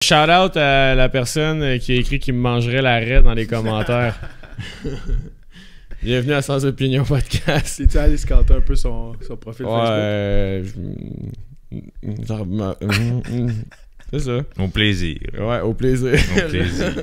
Shout out à la personne qui a écrit qu'il me mangerait la raie dans les commentaires. Bienvenue à Sans Opinion Podcast. C'est-tu allé scanter un peu son profil Facebook? C'est ça. Au plaisir. Ouais, au plaisir. Au plaisir.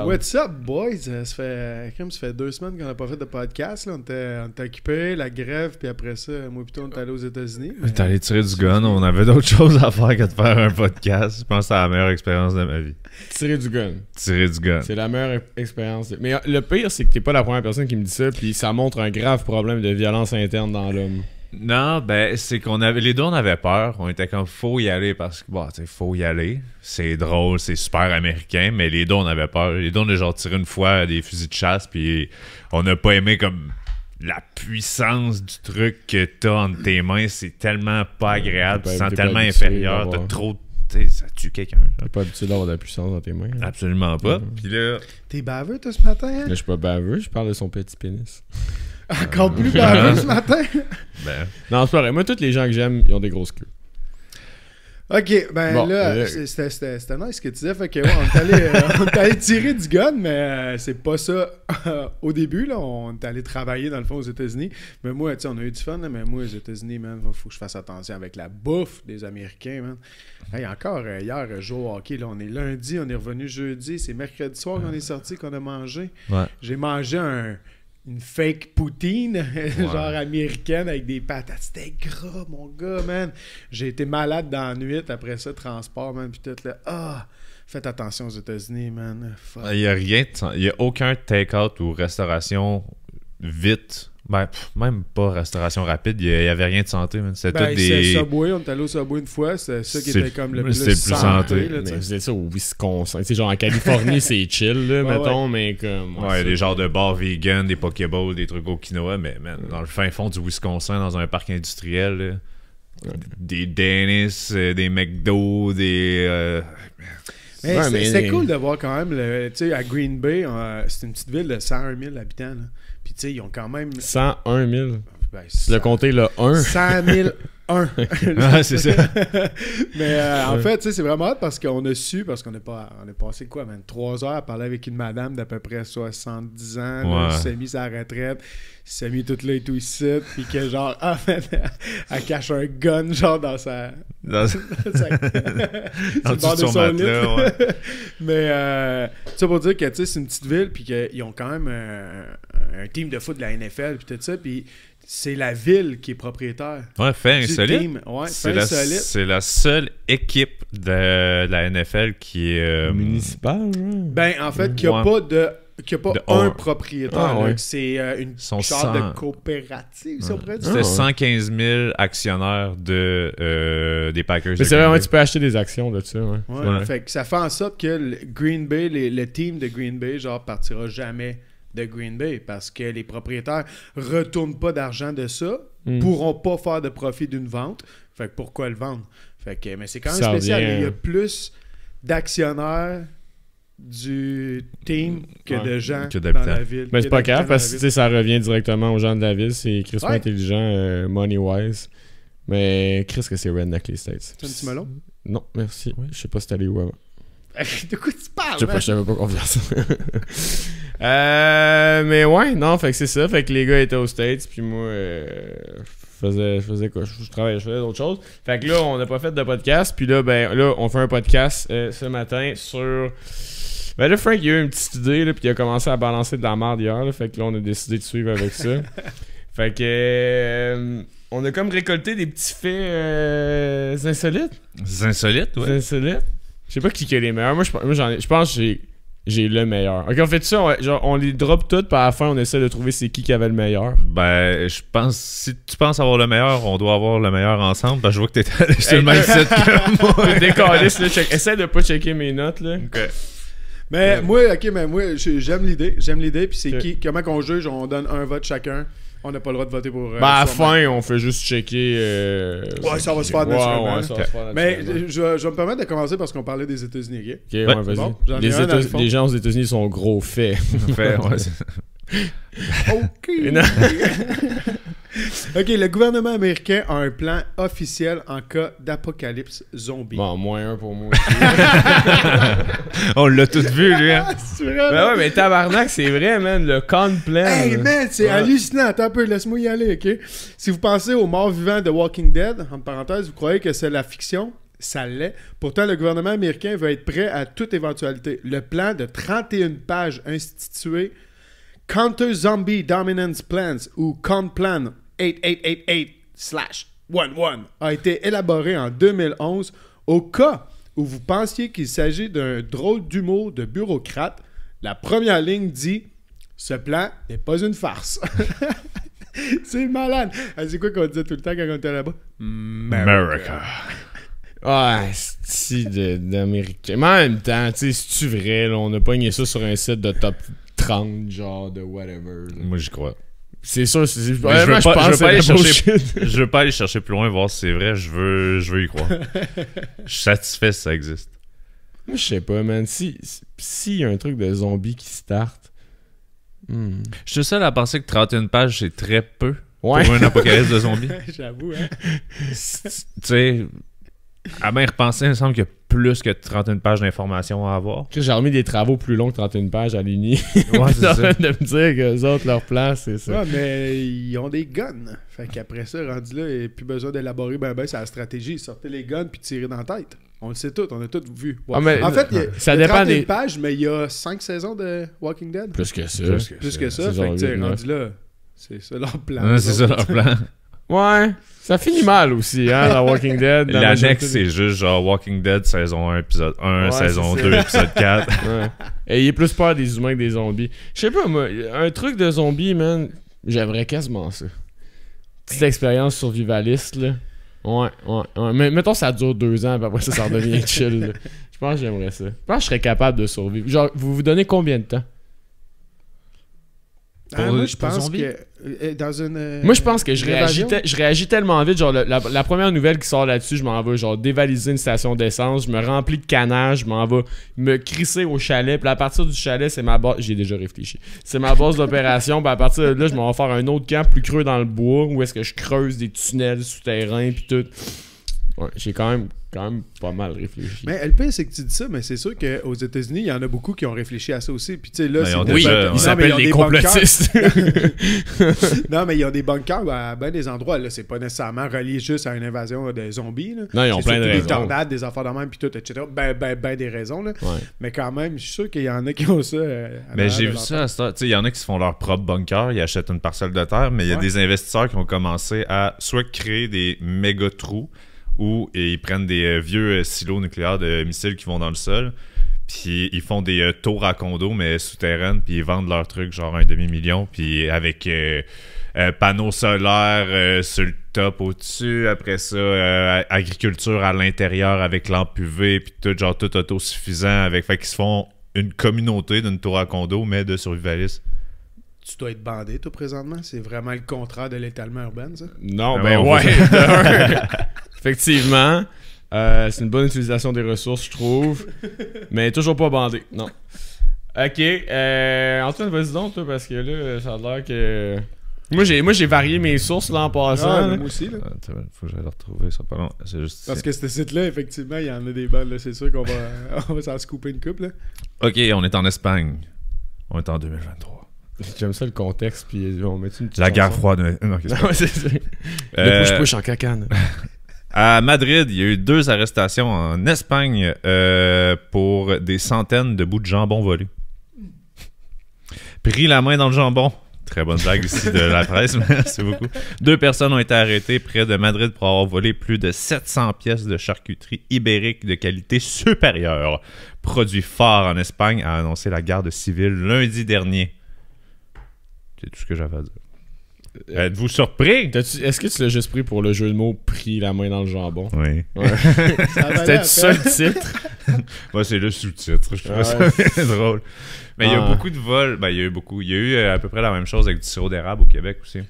What's up, boys? Ça fait 2 semaines qu'on n'a pas fait de podcast. Là. On était occupés, la grève, puis après ça, moi plutôt, on est allé aux États-Unis. T'es allé tirer du gun. On avait d'autres choses à faire que de faire un podcast. Je pense que c'est la meilleure expérience de ma vie. Tirer du gun. Tirer du gun. C'est la meilleure expérience. Mais le pire, c'est que t'es pas la première personne qui me dit ça, puis ça montre un grave problème de violence interne dans l'homme. Non, ben, c'est qu'on avait. Les deux, on avait peur. On était comme, faut y aller parce que, bon, tu sais, faut y aller. C'est drôle, c'est super américain, mais les deux, on avait peur. Les deux, on a genre tiré une fois des fusils de chasse, puis on n'a pas aimé comme la puissance du truc que t'as entre tes mains. C'est tellement pas agréable, tu te sens tellement inférieur, t'as trop. Tu sais, ça tue quelqu'un. T'es pas habitué d'avoir de la puissance dans tes mains. Hein? Absolument pas. Puis là. T'es baveux, toi, ce matin? Hein? Là, je suis pas baveux, je parle de son petit pénis. Encore plus baveux ce matin? Ben. Non, c'est pas vrai. Moi, tous les gens que j'aime, ils ont des grosses queues. Ok, ben bon, là, c'était nice ce que tu disais. Fait que, ouais, on est allé tirer du gun, mais c'est pas ça au début. Là, on est allé travailler dans le fond aux États-Unis. Mais moi, tu sais, on a eu du fun, là, mais moi, aux États-Unis, man, faut que je fasse attention avec la bouffe des Américains, man. Hey, encore hier, jour au hockey, là, on est lundi, on est revenu jeudi, c'est mercredi soir qu'on est sorti, qu'on a mangé. Ouais. J'ai mangé une fake poutine, genre américaine, avec des patates. C'était gras, mon gars, man. J'ai été malade dans la nuit, après ça, transport, man, puis tout là. Faites attention aux États-Unis, man. Il y a aucun take-out ou restauration vite. Ben, même pas restauration rapide, il y avait rien de santé, man. C'était tout des... Subway, on est allé au Subway une fois, c'est ça qui était comme le plus santé. Là, mais c'est ça au Wisconsin. T'sais, genre en Californie, c'est chill, là, mettons, mais comme... Ouais, des genres de bars vegan, des Pokéballs, des trucs au quinoa, mais man, dans le fin fond du Wisconsin, dans un parc industriel, là, des Dennis, des McDo, des... Mais c'est cool de voir quand même, tu sais, à Green Bay, c'est une petite ville de 101 000 habitants, là. Puis tu sais, ils ont quand même... 101 000? Ben, tu l'as compté le 1? 100 000 1. Ah, c'est ça. Mais en fait, tu sais, c'est vraiment hâte parce qu'on a su, parce qu'on est passé quoi, man, 3 heures à parler avec une madame d'à peu près 70 ans, là, qui s'est mise à la retraite, qui s'est mis toute là et tout ici, puis que genre, elle cache un gun, genre, dans sa... dans le bord de son lit. Ouais. Mais, ça pour dire que, tu sais, c'est une petite ville, puis qu'ils ont quand même un team de foot de la NFL, puis tout ça, puis... C'est la ville qui est propriétaire. Ouais, fait insolite. Ouais, c'est la seule équipe de la NFL qui est... municipale, Ben, en fait, qui n'a pas un propriétaire. Ah, ouais. C'est une sorte de coopérative, si on pourrait dire. C'était 115 000 actionnaires des Packers. Mais c'est vrai, tu peux acheter des actions de ça. Ouais. Fait que ça fait en sorte que le Green Bay, le team de Green Bay, genre, partira jamais de Green Bay parce que les propriétaires retournent pas d'argent de ça, pourront pas faire de profit d'une vente. Fait que pourquoi le vendre? Fait que, mais c'est quand même spécial. Il y a plus d'actionnaires du team que de gens dans la ville. Mais c'est pas grave parce que ça revient directement aux gens de la ville. C'est Chris intelligent, money-wise. Mais Chris, que c'est redneck les States. C'est un petit melon? Non, merci. Je sais pas si t'es allé où avant. De quoi tu parles? Je t'avais pas confiance. Mais ouais, non, fait que c'est ça. Fait que les gars étaient aux States, puis moi, je faisais quoi? Je travaillais, je faisais d'autres choses. Fait que là, on n'a pas fait de podcast, puis là, on fait un podcast ce matin sur... Ben là, Frank, il a eu une petite idée, là, puis il a commencé à balancer de la merde hier, là, fait que là, on a décidé de suivre avec ça. Fait que... on a comme récolté des petits faits insolites. Insolites, ouais. Insolites. Je sais pas qui est les meilleurs. Moi, je pense que j'ai le meilleur. Ok, on fait ça, on les drop toutes, puis à la fin, on essaie de trouver c'est qui avait le meilleur. Ben, je pense, si tu penses avoir le meilleur, on doit avoir le meilleur ensemble. Ben, je vois que t'es allé sur le même site que moi. Décaliste, là, essaie de pas checker mes notes, là. Ok. Mais moi, j'aime l'idée. Puis c'est qui, comment qu'on juge, on donne un vote chacun. On n'a pas le droit de voter pour... à la fin, on fait juste checker... ouais, ça va se faire naturellement. Ouais, ça va se faire mais je vais me permettre de commencer parce qu'on parlait des États-Unis. Ok, ouais, vas-y. Bon, les gens aux États-Unis sont gros faits. Ouais. Ok. OK, le gouvernement américain a un plan officiel en cas d'apocalypse zombie. Bon, moins un pour moi aussi. On l'a tout vu, lui. Hein? C'est vrai, Ben man? ouais, mais tabarnak, c'est vrai, man. Le con plan. Hey, là. man, c'est hallucinant. Attends un peu, laisse-moi y aller, OK? Si vous pensez aux morts vivants de Walking Dead, entre parenthèses, vous croyez que c'est la fiction? Ça l'est. Pourtant, le gouvernement américain veut être prêt à toute éventualité. Le plan de 31 pages institué Counter Zombie Dominance Plans ou CONPLAN 8888/11 a été élaboré en 2011 au cas où vous pensiez qu'il s'agit d'un drôle d'humour de bureaucrate. La première ligne dit « Ce plan n'est pas une farce ». C'est malade. C'est quoi qu'on disait tout le temps quand on était là-bas? America. Ouais, c'est d'américain. Mais en même temps, tu sais, c'est-tu vrai, là, on a pogné ça sur un site de top 30, genre de whatever. Là. Moi, j'y crois. C'est sûr, c'est. Je veux pas aller chercher. bullshit. Je veux pas aller chercher plus loin, voir si c'est vrai. Je veux y croire. Je suis satisfait si ça existe. Moi, je sais pas, man. Si y a un truc de zombie qui start. Je suis seul à penser que 31 pages, c'est très peu Ouais. pour un apocalypse de zombies. J'avoue, hein? Tu sais, à bien repenser, il me semble qu'il y a plus que 31 pages d'informations à avoir. J'ai remis des travaux plus longs que 31 pages à l'Uni. Ouais, c'est ça. De me dire que les autres, leur plan, c'est ça. Ouais, mais ils ont des guns. Fait qu'après ça, rendu là, il n'y a plus besoin d'élaborer ben sur la stratégie. Sortez les guns puis tirez dans la tête. On le sait tout, on a tout vu. Ouais. Ah, mais en fait, ça il y a dépend 31 des pages, mais il y a 5 saisons de Walking Dead. Plus que ça. Plus que ça. C'est Fait genre que, tu sais, 8, rendu là, c'est ça leur plan. Ouais, c'est ça leur plan. Ouais. Ça finit mal aussi, hein, dans Walking Dead. dans L'annexe, majorité c'est juste genre Walking Dead saison 1, épisode 1, Ouais, saison c'est 2, ça. épisode 4. Ouais. Et il est plus peur des humains que des zombies. Je sais pas, moi, un truc de zombie, man, j'aimerais quasiment ça. Petite expérience survivaliste, là. Ouais. Mais mettons, ça dure 2 ans, puis après ça redevient chill, là. Je pense que j'aimerais ça. Je pense que je serais capable de survivre. Genre, vous donnez combien de temps? Moi, je pour pense zombies? que dans une. Moi, je pense que je évasion? réagis tellement vite. Genre, la première nouvelle qui sort là-dessus, je m'en vais genre dévaliser une station d'essence, je me remplis de canage, je m'en vais me crisser au chalet. Puis à partir du chalet, c'est ma base. J'ai déjà réfléchi. C'est ma base d'opération. Puis à partir de là, je m'en vais faire un autre camp plus creux dans le bois où est-ce que je creuse des tunnels souterrains. Puis tout. Ouais, j'ai quand même pas mal réfléchi. Mais le pire, c'est que tu dis ça, mais c'est sûr qu'aux États-Unis, il y en a beaucoup qui ont réfléchi à ça aussi. Puis tu sais, là, Mais on c'est dit ça, Non, ouais. mais Ils s'appellent ont les des bunkers. complotistes. Non, mais il y a des bunkers à bien des endroits. Là, c'est pas nécessairement relié juste à une invasion de zombies. Là. Non, ils ont C'est plein de surtout raisons. des tornades, des affaires de même, puis tout, etc. Ben des raisons. Là. Ouais. Mais quand même, je suis sûr qu'il y en a qui ont ça. Mais j'ai vu ça à ça. Tu sais, il y en a qui se font leur propre bunker, ils achètent une parcelle de terre, mais il y a Ouais. des investisseurs qui ont commencé à soit créer des méga trous ou ils prennent des vieux silos nucléaires de missiles qui vont dans le sol, puis ils font des tours à condos, mais souterraines, puis ils vendent leurs trucs genre 1,5 million, puis avec panneaux solaires sur le top au-dessus, après ça, agriculture à l'intérieur avec lampe UV, puis tout, genre tout autosuffisant, avec, fait qu'ils se font une communauté d'une tour à condo, mais de survivalistes. Tu dois être bandé, toi, présentement. C'est vraiment le contraire de l'étalement urbain, ça. Non, Ah, ben on ouais. va- Effectivement. C'est une bonne utilisation des ressources, je trouve. Mais toujours pas bandé. Non. Ok. Antoine, vas-y donc, toi, parce que là, ça a l'air que. Moi, j'ai varié mes sources là en passant. Ah, là. moi aussi, là. Attends, faut que j'aille le retrouver, ça pas long. C'est juste Parce ici. que ce site-là, effectivement, il y en a des bonnes. là. C'est sûr qu'on va s'en scooper une couple. Là. Ok, on est en Espagne. On est en 2023. J'aime ça le contexte, puis on met une petite La guerre chanson. froide. Non, ok, c'est pas- Non, c'est ça. Euh, Le push-push en cacane. À Madrid, il y a eu 2 arrestations en Espagne pour des centaines de bouts de jambon volés. Pris la main dans le jambon. Très bonne blague ici de la presse, merci beaucoup. 2 personnes ont été arrêtées près de Madrid pour avoir volé plus de 700 pièces de charcuterie ibérique de qualité supérieure. Produit phare en Espagne, a annoncé la garde civile lundi dernier. C'est tout ce que j'avais à dire. Êtes-vous surpris? Est-ce que tu l'as juste pris pour le jeu de mots pris la main dans le jambon? Oui. Ouais. Ça valait C'était la ça le peine. titre? Ouais, c'est le sous-titre. Je trouve Ah ça drôle. Mais il y a Ah. beaucoup de vols. Ben, il y a eu beaucoup. Il y a eu à peu près la même chose avec du sirop d'érable au Québec aussi.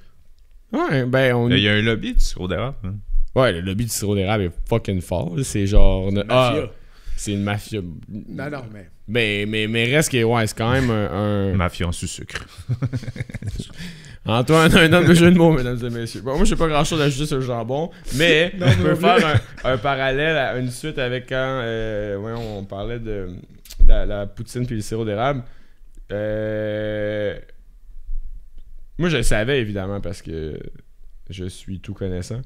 Ouais, ben on. Il y a un lobby du sirop d'érable. Hein. Ouais, le lobby du sirop d'érable est fucking fort. C'est genre. Mafia. c'est une mafia. Non, mais... Mais reste que, ouais, c'est quand même un... Mafia en sucre. Antoine, un homme de jeu de mots, mesdames et messieurs. Bon, moi, je sais pas grand-chose à ajouter sur le jambon, mais je peux faire un parallèle à une suite avec quand on parlait de la poutine puis le sirop d'érable. Moi, je le savais, évidemment, parce que je suis tout connaissant.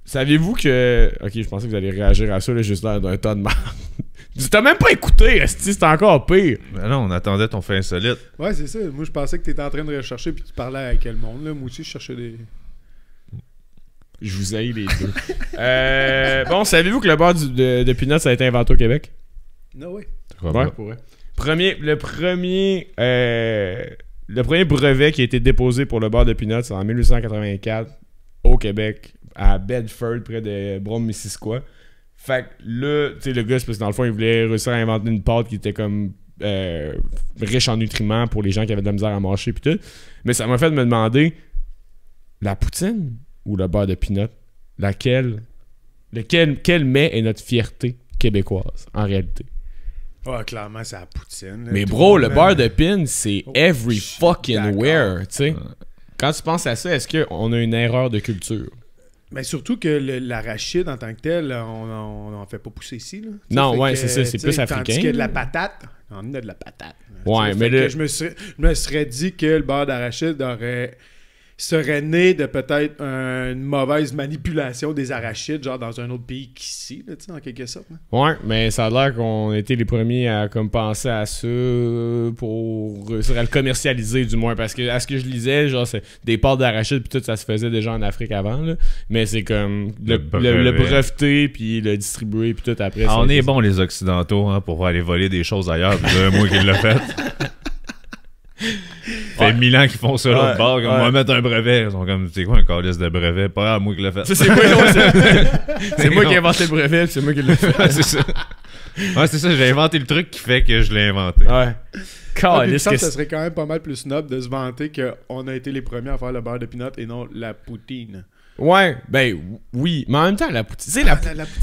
Saviez-vous que... Ok, je pensais que vous allez réagir à ça, là, juste là, d'un tas de merde. T'as même pas écouté, esti, c'était encore pire. Ben non, on attendait ton fait insolite. Ouais, c'est ça. Moi, je pensais que t'étais en train de rechercher puis tu parlais à quel monde, là. Moi aussi, je cherchais des... Je vous haïs les deux. Bon, savez-vous que le beurre de peanuts a été inventé au Québec? Non, oui. Ouais, pour vrai. Le premier brevet qui a été déposé pour le beurre de peanuts, c'est en 1884 au Québec, à Bedford, près de Brome-Missisquoi. Fait que là, tu sais, le gars, c'est parce que dans le fond, il voulait réussir à inventer une pâte qui était comme riche en nutriments pour les gens qui avaient de la misère à mâcher pis tout. Mais ça m'a fait me demander, la poutine ou le beurre de peanut, quel mets est notre fierté québécoise, en réalité? Ah, clairement, c'est la poutine. Là, mais bro, le beurre de pin, c'est every fucking where, tu sais. Quand tu penses à ça, est-ce qu'on a une erreur de culture? Mais surtout que l'arachide en tant que tel, on n'en fait pas pousser ici. Là. Non, ouais, c'est ça, c'est plus africain. Tandis qu'il y a de la patate, on a de la patate. Ouais, mais je me serais dit que le beurre d'arachide serait né de peut-être une mauvaise manipulation des arachides, genre dans un autre pays qu'ici, là, en quelque sorte. Là. Ouais, mais ça a l'air qu'on a été les premiers à comme penser à ça pour réussir à le commercialiser, du moins. Parce que, à ce que je lisais, genre, c'est des pâtes d'arachide, puis tout, ça se faisait déjà en Afrique avant, là. Mais c'est comme le breveter, puis le distribuer, puis tout après. On est bons, les Occidentaux, hein, pour aller voler des choses ailleurs. Moi qui l'ai fait. Ça fait 1000 ans qu'ils font ça l'autre bord, comme on va mettre un brevet. Ils sont comme, c'est quoi un calice de brevet? Pas grave, moi qui l'ai fait. Ça, c'est moi qui ai inventé le brevet, c'est moi qui l'ai fait. C'est ça. Ouais, c'est ça, j'ai inventé le truc qui fait que je l'ai inventé. Ouais. Calice, ça serait quand même pas mal plus snob de se vanter qu'on a été les premiers à faire le beurre de peanut et non la poutine. Ouais, ben oui, mais en même temps, la poutine. Tu sais,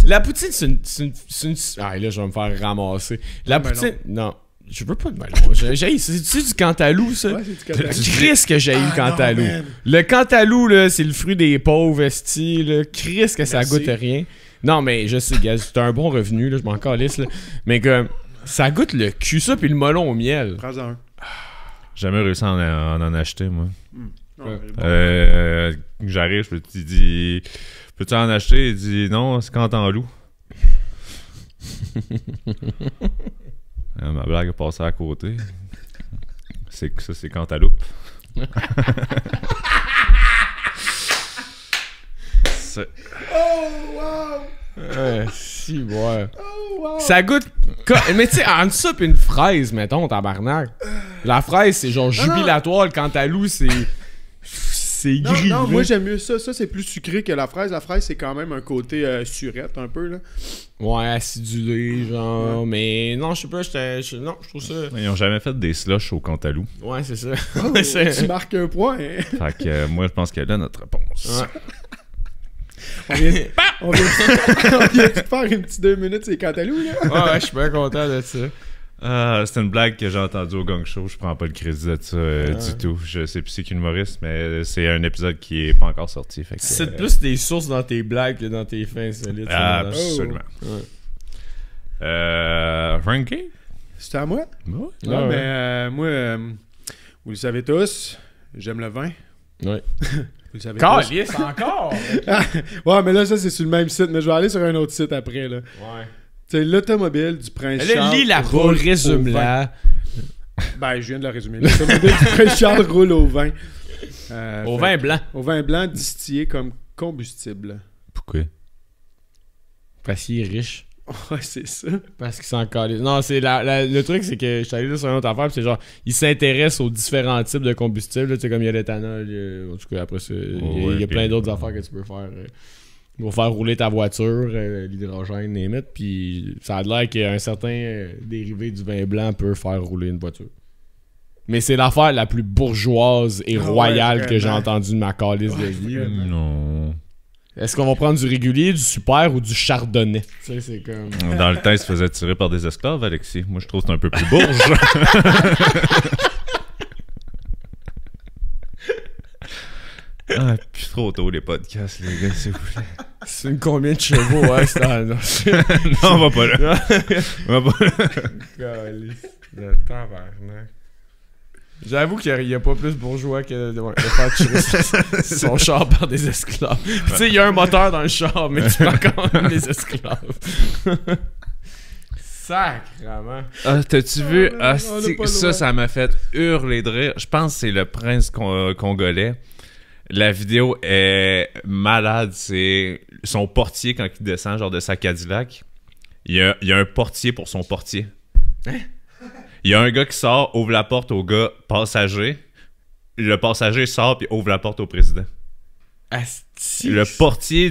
la poutine, c'est une. Ah, là, je vais me faire ramasser. La poutine. Non. Je veux pas de mal. C'est du cantalou, ça? Ouais, c'est du cantalou. Chris que j'ai le cantalou. Le cantalou, là, c'est le fruit des pauvres, esti, là. Chris que ça goûte rien. Non, mais je sais, gars, c'est un bon revenu, là, je m'en calisse, là. Mais comme, ça goûte le cul, ça, puis le melon au miel. Prends-en un. J'ai jamais réussi à en acheter, moi. Non, J'arrive, je te dis, peux-tu en acheter? Il dit, non, c'est cantalou. Ma blague est passée à côté. Ça, c'est cantaloupe. Oh, wow! Si, ouais. Oh, wow! Ça goûte... Mais tu sais, entre ça pis une fraise, mettons, tabarnak. La fraise, c'est genre jubilatoire. Le cantalou, c'est gris. Non, moi, j'aime mieux ça. Ça, c'est plus sucré que la fraise. La fraise, c'est quand même un côté surette, un peu, là. Ouais, acidulé, genre. Ouais. Mais non, je sais pas, non, je trouve ça... Ils ont jamais fait des slushs au cantalou. Ouais, c'est ça. Oh, tu marques un point. Hein? Fait que moi, je pense qu'elle a notre réponse. Ouais. On vient de faire une petite 2 minutes, c'est cantalou, là. Ouais, je suis bien content de ça. C'est une blague que j'ai entendue au Gang Show. Je prends pas le crédit de ça du tout. Je sais plus c'est qui humoriste, mais c'est un épisode qui est pas encore sorti. C'est plus des sources dans tes blagues que dans tes fins insolites. Absolument. Frankie? C'est à moi? Ouais. Non, mais moi, vous le savez tous, j'aime le vin. Ouais. Vous le savez Calice, encore! Ouais, mais là, ça, c'est sur le même site, mais je vais aller sur un autre site après, là. Ouais. Tu sais, l'automobile du Prince Charles. Lis-la pas, résume-la. Ben, je viens de la résumer. L'automobile du Prince Charles roule au vin. Au vin blanc. Au vin blanc distillé comme combustible. Pourquoi? Parce qu'il est riche. Ouais, c'est ça. Parce qu'il s'en calisse. Non, c'est le truc, c'est que je suis allé là sur une autre affaire, pis c'est genre, il s'intéresse aux différents types de combustibles. Tu sais, comme il y a l'éthanol, en tout cas, après ça, il y a plein d'autres affaires que tu peux faire. Pour faire rouler ta voiture, l'hydrogène, émettre, puis ça a l'air qu'un certain dérivé du vin blanc peut faire rouler une voiture. Mais c'est l'affaire la plus bourgeoise et royale que j'ai entendue de ma calice de vie. Non. Est-ce qu'on va prendre du régulier, du super ou du chardonnay? Tu sais, c'est comme... Dans le temps, il se faisait tirer par des esclaves, Alexis. Moi, je trouve que c'est un peu plus bourge. Ah, plus trop tôt, les podcasts, les gars, s'il vous plaît. C'est une combien de chevaux, ouais? Non, on va pas là. On va pas là. Calice de tabarnak. J'avoue qu'il n'y a pas plus bourgeois que de faire tirer son char par des esclaves. Tu sais, il y a un moteur dans le char, mais tu prends quand même des esclaves. Sacrement. Ah, t'as-tu vu? on Ah, a pas le droit. ça m'a fait hurler de rire. Je pense que c'est le prince congolais. La vidéo est malade. C'est son portier quand il descend genre de sa Cadillac. Il y a un portier pour son portier. Hein? Il y a un gars qui sort, ouvre la porte au gars passager. Le passager sort puis ouvre la porte au président. Asti. Le portier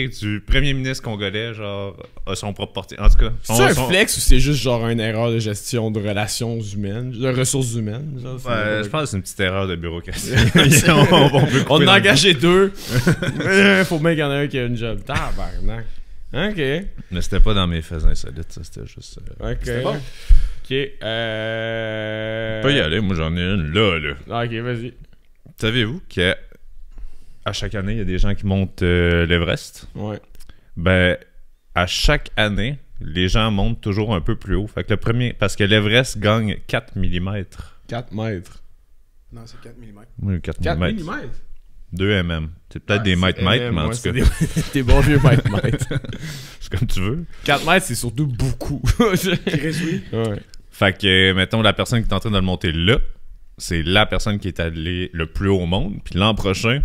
du premier ministre congolais, genre, a son propre portier. En tout cas, C'est un flex ou c'est juste genre une erreur de gestion de relations humaines, de ressources humaines? Genre, Ouais, je pense que c'est une petite erreur de bureaucratie. On a engagé 2. Faut bien qu'il y en ait un qui a une job. Tabarnak. Ok. Mais c'était pas dans mes faits insolites, ça, c'était juste... Ok. C'était bon. Ok. On peut y aller, moi j'en ai une là. Ok, vas-y. Savez-vous qu'à chaque année, il y a des gens qui montent l'Everest? Ouais. Ben, à chaque année, les gens montent toujours un peu plus haut. Fait que le premier... Parce que l'Everest gagne 4 mm. 4 mètres. Non, c'est 4 mm. Oui, 4 4 mm. mm? 2 mm. C'est peut-être des mètres, mais en tout cas, T'es bon vieux mètres. c'est comme tu veux. 4 mètres, c'est surtout beaucoup. Chris, oui. Ouais. Fait que, mettons, la personne qui est en train de le monter là, c'est la personne qui est allée le plus haut au monde. Puis l'an prochain,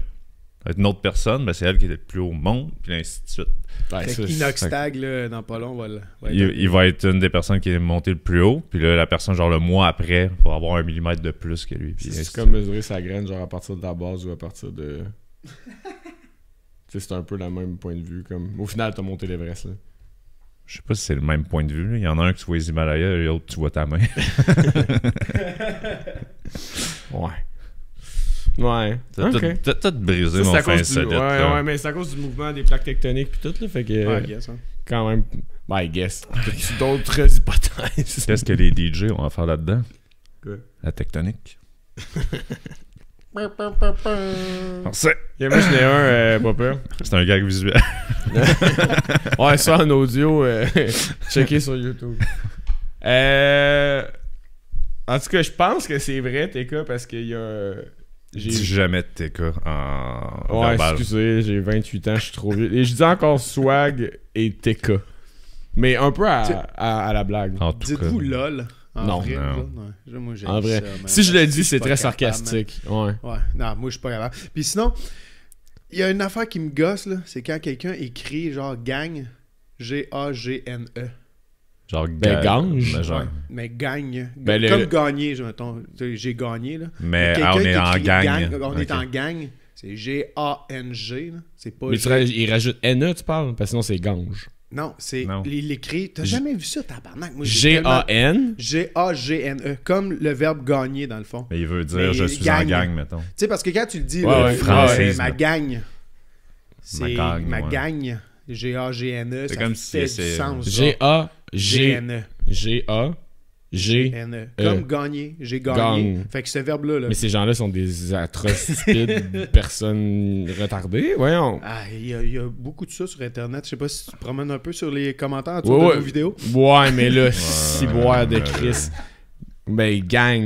avec une autre personne, ben c'est elle qui est le plus haut au monde, puis ainsi de suite. Ouais, Fait ça, qu'Inoxtag, là, dans pas long, va être Il va être une des personnes qui est montée le plus haut, puis là, la personne, genre le mois après, va avoir 1 mm de plus que lui. Puis ainsi c'est de comme mesurer sa graine, genre à partir de la base ou à partir de. Tu sais, c'est un peu le même point de vue. Comme... Au final, t'as monté l'Everest, là. Je sais pas si c'est le même point de vue. Là. Il y en a un que tu vois les Himalayas et l'autre tu vois ta main. Ouais. Ouais. T'as tout brisé Ça, mon c'est à fin cause insolite. du... Ouais, mais c'est à cause du mouvement des plaques tectoniques pis tout, là. Fait que. Ouais, I guess, hein. Quand même. Ben, I guess. T'as-tu d'autres hypothèses? Qu'est-ce que les DJ ont à faire là-dedans? Quoi? La tectonique. Ok, moi, j'en ai un, pas peur. C'est un gag visuel. Ouais, ça en audio, checker sur YouTube. En tout cas, je pense que c'est vrai, TK, parce qu'il y a... Dis jamais de TK en Ouais, verbal. excusez, j'ai 28 ans, je suis trop vieux. Et je dis encore swag et TK. Mais un peu à la blague. En tout cas. Dites-vous LOL. En Non. vrai, Non. là, ouais. Moi, j'ai En vrai. ça, man. Si je le dis, suis c'est pas très capable, sarcastique. Ouais. man. Ouais, non, moi, je suis pas capable. Puis sinon, il y a une affaire qui me gosse, là. C'est quand quelqu'un écrit genre gang, G-A-G-N-E. Genre Ben, gange. Mais, genre- Ouais, mais gagne. Ben, Comme gagner, mettons. J'ai gagné, là. mais Quelqu'un on qui est en écrit gang. On est Ok. en gang. C'est G-A-N-G, là. C'est pas... Mais il rajoute NE, tu parles? Parce que sinon, c'est gange. Non, c'est Non. l'écrit. T'as jamais vu ça, tabarnak? Moi, j'ai tellement- G-A-N? G-A-G-N-E. Comme le verbe gagner, dans le fond. Mais il veut dire Mais je suis gang. en gang, mettons. Tu sais, parce que quand tu le dis, Ouais, là, ouais. Francisme. ma gagne, c'est Ma gagne, ma ouais. gagne, G-A-G-N-E, C'est ça comme fait si du c'est- sens. G-A-G-N-E. G-N-E. G-A-G. Comme gagner, j'ai gagné. Gagne. Fait que ce verbe-là, là, Mais ces gens-là sont des atroces, stupides personnes retardées. Voyons. ah, il y a beaucoup de ça sur Internet. Je sais pas si tu te promènes un peu sur les commentaires de Ouais, nos vidéos. Ouais, mais là, si boire de Chris. Ben, gang,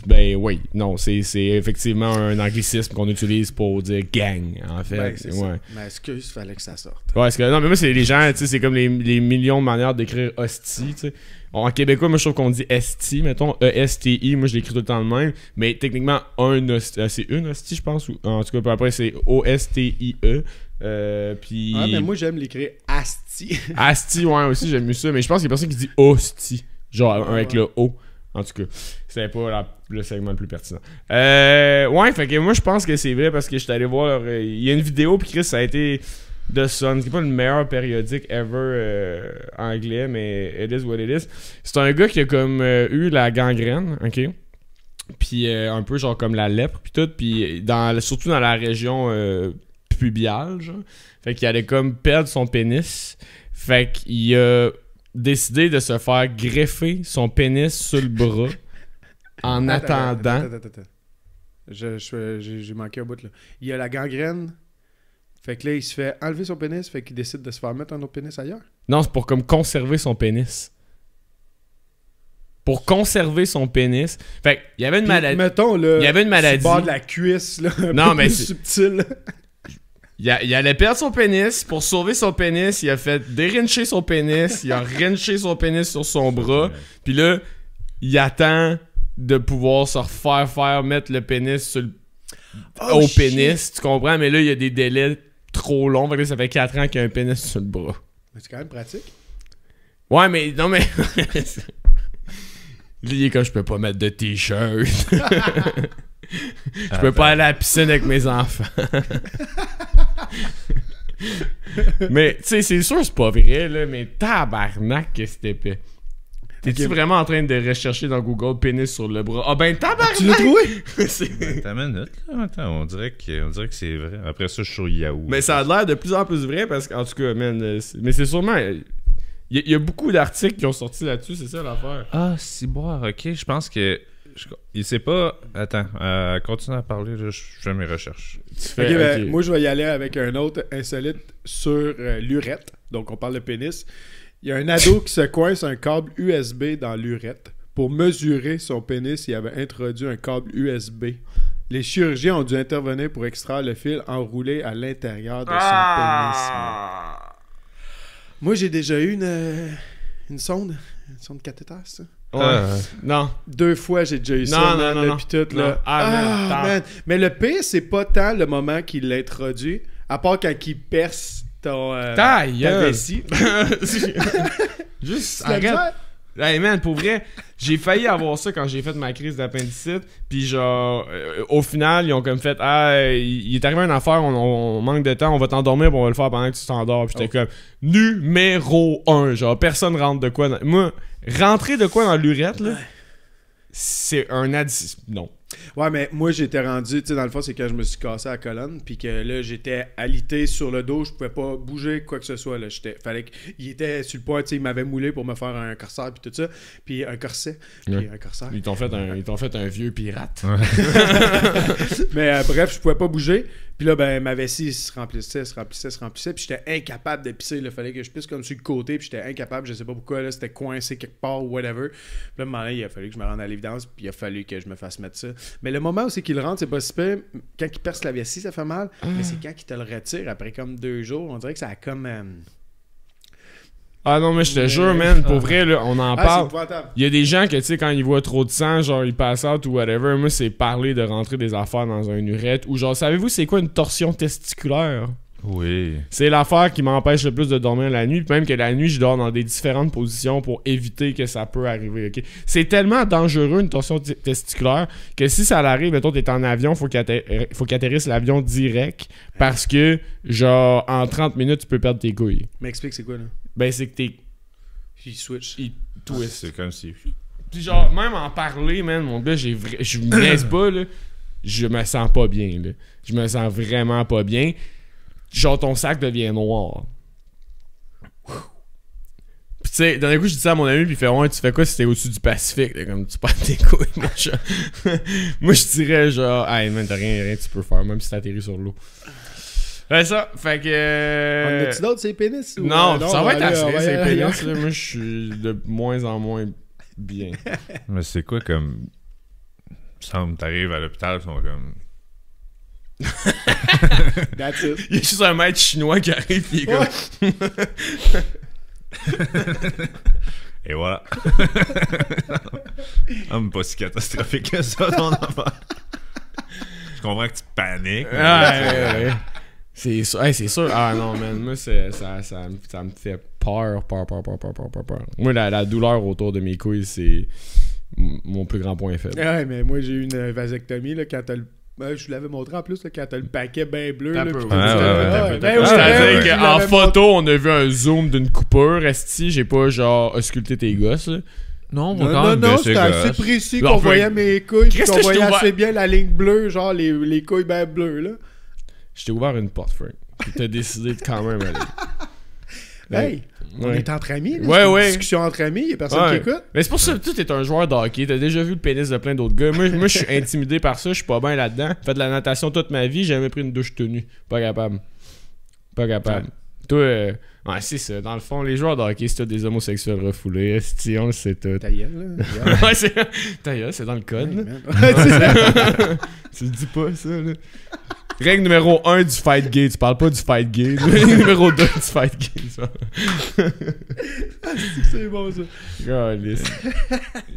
ben oui. Non, c'est effectivement un anglicisme qu'on utilise pour dire gang, en fait. Ben, c'est ouais. ça. Mais excuse, fallait que ça sorte. Ouais, parce que, non, mais moi, c'est les gens, tu sais, c'est comme les millions de manières d'écrire hostie, tu sais. En québécois, moi, je trouve qu'on dit esti, mettons, E-S-T-I, moi, je l'écris tout le temps le même, mais techniquement, c'est une hostie, je pense, ou en tout cas, puis après, c'est O-S-T-I-E, puis... Ah, mais moi, j'aime l'écrire asti. Asti, ouais, aussi, j'aime mieux ça, mais je pense qu'il y a personne qui dit hostie, genre, un avec le O. En tout cas, c'est pas le segment le plus pertinent. Ouais, fait que moi, je pense que c'est vrai parce que je suis allé voir. Il y a une vidéo, puis Chris, ça a été The Sun, qui est pas le meilleur périodique ever anglais, mais it is what it is. C'est un gars qui a comme eu la gangrène, ok? Puis un peu genre comme la lèpre, puis tout, puis surtout dans la région pubial, genre. Fait qu'il allait comme perdre son pénis. Fait qu'il a décidé de se faire greffer son pénis sur le bras en attendant. Attends. J'ai manqué un bout là. Il y a la gangrène. Fait que là, il se fait enlever son pénis, fait qu'il décide de se faire mettre un autre pénis ailleurs. Non, c'est pour comme conserver son pénis. Pour conserver son pénis. Fait qu'il y avait une maladie. Mettons, là, il y avait une maladie. Sur le bord de la cuisse, là, un non, peu mais plus subtil. Il allait perdre son pénis. Pour sauver son pénis, il a fait dérincher son pénis. Il a rinché son pénis sur son bras. Puis là, il attend de pouvoir se refaire faire mettre le pénis sur au pénis. Tu comprends? Mais là, il y a des délais trop longs. Fait que là, ça fait 4 ans qu'il y a un pénis sur le bras. Mais c'est quand même pratique. Ouais, mais... Non, mais... Là, il est comme, je peux pas mettre de t-shirt. Je peux pas aller à la piscine avec mes enfants. Mais, tu sais, c'est sûr c'est pas vrai, là, mais tabarnak que c'était épais. T'es-tu vraiment en train de rechercher dans Google pénis sur le bras? Ah ben tabarnak! Tu l'as trouvé? T'as une minute, là. Attends, on dirait que c'est vrai. Après ça, je suis sur Yahoo. Mais ça a l'air de plus en plus vrai parce qu'en tout cas, man, mais c'est sûrement... Il y a beaucoup d'articles qui ont sorti là-dessus, c'est ça l'affaire. Ah, si boire, ok. Je pense que... Il sait pas... Attends, continue à parler, là, je fais mes recherches. Okay, ben, moi, je vais y aller avec un autre insolite sur l'urètre. Donc, on parle de pénis. Il y a un ado qui se coince un câble USB dans l'urètre. Pour mesurer son pénis, il avait introduit un câble USB. Les chirurgiens ont dû intervenir pour extraire le fil enroulé à l'intérieur de son pénis. Moi, j'ai déjà eu une sonde cathéter, ça. Ouais. Non. 2 fois, j'ai déjà eu ça. Non. Puis tout, là. Man. Mais le pire, c'est pas tant le moment qu'il l'introduit, à part quand il perce ta vessie. Juste arrête. Hey man, pour vrai, j'ai failli avoir ça quand j'ai fait ma crise d'appendicite. Puis genre, au final, ils ont comme fait, il est arrivé une affaire, on manque de temps, on va t'endormir, puis on va le faire pendant que tu t'endors. Puis j'étais comme, numéro 1, genre, personne rentre de quoi dans... Moi, rentrer de quoi dans l'urètre, là, c'est un addition. Non. Ouais, mais moi, j'étais rendu, tu sais, dans le fond, c'est quand je me suis cassé la colonne, puis que là, j'étais alité sur le dos, je pouvais pas bouger quoi que ce soit, là. Fallait qu'il était sur le point, tu sais, il m'avait moulé pour me faire un corsaire, puis tout ça, puis un corset, puis un corsaire. Ils t'ont fait un vieux pirate. Ouais. Mais bref, je pouvais pas bouger, puis là, ben, ma vessie se remplissait, puis j'étais incapable de pisser, il fallait que je pisse comme sur le côté, puis j'étais incapable, je sais pas pourquoi, là, c'était coincé quelque part ou whatever. Puis là, à un moment donné, il a fallu que je me rende à l'évidence, puis il a fallu que je me fasse mettre ça. Mais le moment où c'est qu'il rentre, c'est pas si pire. Quand il perce la vessie, ça fait mal. Mais c'est quand il te le retire après comme 2 jours. On dirait que ça a comme... Ah non, mais je te jure, man, pour vrai, là, on en parle. C'est Il y a des gens que, tu sais, quand ils voient trop de sang, genre, ils passent out ou whatever. Moi, c'est parler de rentrer des affaires dans un urètre. Ou genre, savez-vous c'est quoi une torsion testiculaire? Oui. C'est l'affaire qui m'empêche le plus de dormir la nuit. Puis même que la nuit, je dors dans des différentes positions pour éviter que ça peut arriver. Okay? C'est tellement dangereux, une torsion testiculaire, que si ça arrive, mettons, t'es en avion, faut qu'atterrisse l'avion direct. Parce que, genre, en 30 minutes, tu peux perdre tes couilles. Mais explique, c'est quoi, là? Ben, c'est que t'es... Il switch. Il twist. C'est comme si... Puis genre, même en parler, man, mon gars, je me laisse pas, là. Je me sens pas bien, là. Je me sens vraiment pas bien. Genre, ton sac devient noir. Puis tu sais, d'un coup, je dis ça à mon ami, puis il fait, ouais, tu fais quoi si t'es au-dessus du Pacifique? Là, comme tu perds tes couilles, mon chat. Moi, je dirais, genre, hey, man, t'as rien tu peux faire, même si t'atterris sur l'eau. Ouais, ça, fait que. On a-tu d'autres, c'est pénis? Non, ça va être assez, c'est pénis, là. Moi, je suis de moins en moins bien. Mais c'est quoi comme. Semble, t'arrives à l'hôpital, ils sont comme. That's it. Il y a juste un maître chinois qui arrive, il est comme. Et voilà. Non, mais pas si catastrophique que ça, ton affaire. Je comprends que tu paniques. Ouais. C'est sûr. Hey, c'est sûr. Ah non, man. Moi, ça me fait peur. Moi, la douleur autour de mes couilles, c'est mon plus grand point faible. Ouais, mais moi, j'ai eu une vasectomie, là, quand t'as le... Je vous l'avais montré en plus, là, quand t'as le paquet bien bleu. C'est-à-dire qu'en photo, on a vu un zoom d'une coupure. Esti, j'ai pas, genre, ausculté tes gosses, là. Non, c'était assez précis qu'on voyait mes couilles, puis qu'on voyait assez bien la ligne bleue, genre les couilles bien bleues, là. Je t'ai ouvert une porte, Frank. Puis t'as décidé de quand même aller. Hey, on Ouais. est entre amis. Là, Ouais, c'est une ouais. discussion entre amis. Il n'y a personne Ouais. qui écoute. Mais c'est pour ça que toi, t'es un joueur de hockey. T'as déjà vu le pénis de plein d'autres gars. Moi je suis intimidé par ça. Je suis pas bien là-dedans. Fait de la natation toute ma vie. J'ai jamais pris une douche tenue. Pas capable. Pas capable. Ouais. Toi, ouais, c'est ça. Dans le fond, les joueurs de hockey, c'est tous des homosexuels refoulés. Esti, on le sait tout. Ta gueule, là. Ouais, c'est. Ta gueule, c'est dans le code. là. Ouais, c'est ça. Tu le dis pas, ça, là. Règle numéro 1 du fight gay. Tu parles pas du fight gay. Règle numéro 2 du fight gay, ça. C'est bon, ça. Calisse.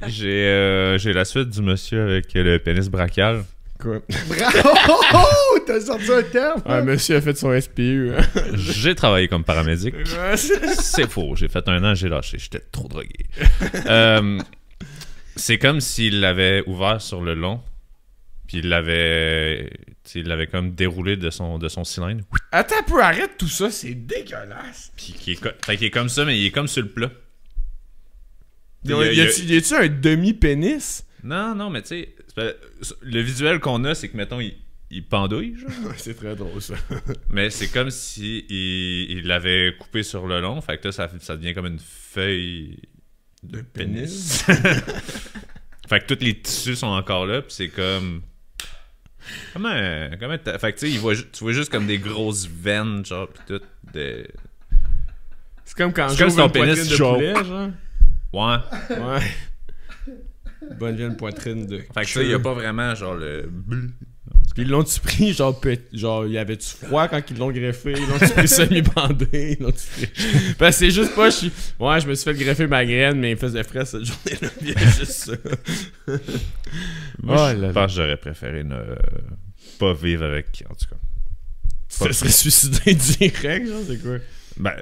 J'ai la suite du monsieur avec le pénis brachial. Quoi? Bravo! Oh, t'as sorti un terme. Ouais, monsieur a fait son SPU. Hein. J'ai travaillé comme paramédic. Ouais, C'est faux. J'ai fait 1 an, j'ai lâché. J'étais trop drogué. C'est comme s'il l'avait ouvert sur le long. Puis il l'avait comme déroulé de son cylindre. Attends un peu, arrête tout ça, c'est dégueulasse. Puis fait qu'il est comme ça, mais il est comme sur le plat. Y a-tu un demi-pénis? Non, mais tu sais, le visuel qu'on a, c'est que, mettons, il pendouille, genre. C'est très drôle, ça. Mais c'est comme si il l'avait coupé sur le long. Fait que là, ça devient comme une feuille de pénis. Fait que tous les tissus sont encore là, puis c'est comme... Comment fait que tu sais, tu vois juste comme des grosses veines, genre, pis tout, C'est comme quand C'est comme j'ouvre si ton une pénis poitrine de chauffe. poulet, genre. Ouais. Ouais. Bonne vieille poitrine de... Fait que ça, il y a pas vraiment, genre, le... Puis l'ont-tu pris, genre, y avait-tu froid quand ils l'ont greffé? Ils l'ont-tu pris semi-bandé? Parce que c'est juste pas... Ouais, je me suis fait greffer ma graine, mais il faisait frais cette journée-là. Il y a juste ça. Moi, Oh je là pense que j'aurais préféré ne pas vivre avec, en tout cas. Ça serait suicidé direct, genre, c'est quoi? Ben,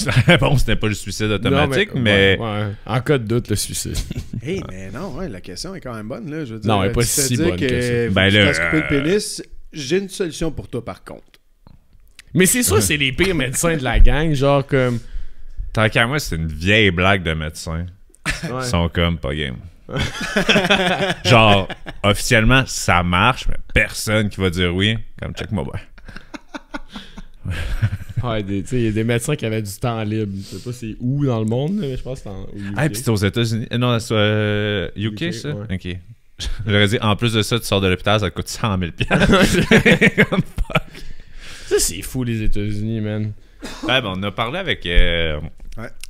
la réponse n'est pas le suicide automatique, Non, mais... ouais. En cas de doute, le suicide. Hey, mais non, ouais, la question est quand même bonne, là. Je veux dire, Non, elle est pas tu te si dis bonne que ça. Ben tu là, t'as coupé le pénis. J'ai une solution pour toi, par contre. Mais c'est sûr, c'est les pires médecins de la gang, genre comme... Tant qu'à moi, c'est une vieille blague de médecin. Ouais. Ils sont comme pas game. Genre, officiellement, ça marche, mais personne qui va dire oui. Comme check-moi bien. Ouais, tu sais, il y a des médecins qui avaient du temps libre. Je sais pas c'est où dans le monde, là, mais je pense que c'est au UK. Ah, pis c'est aux États-unis. Non, c'est UK, UK, ça? ouais. Ok. J'aurais dit, en plus de ça, tu sors de l'hôpital, ça te coûte 100 000 Comme fuck. Ça, c'est fou, les États-Unis, man. Ouais, ben, on a parlé avec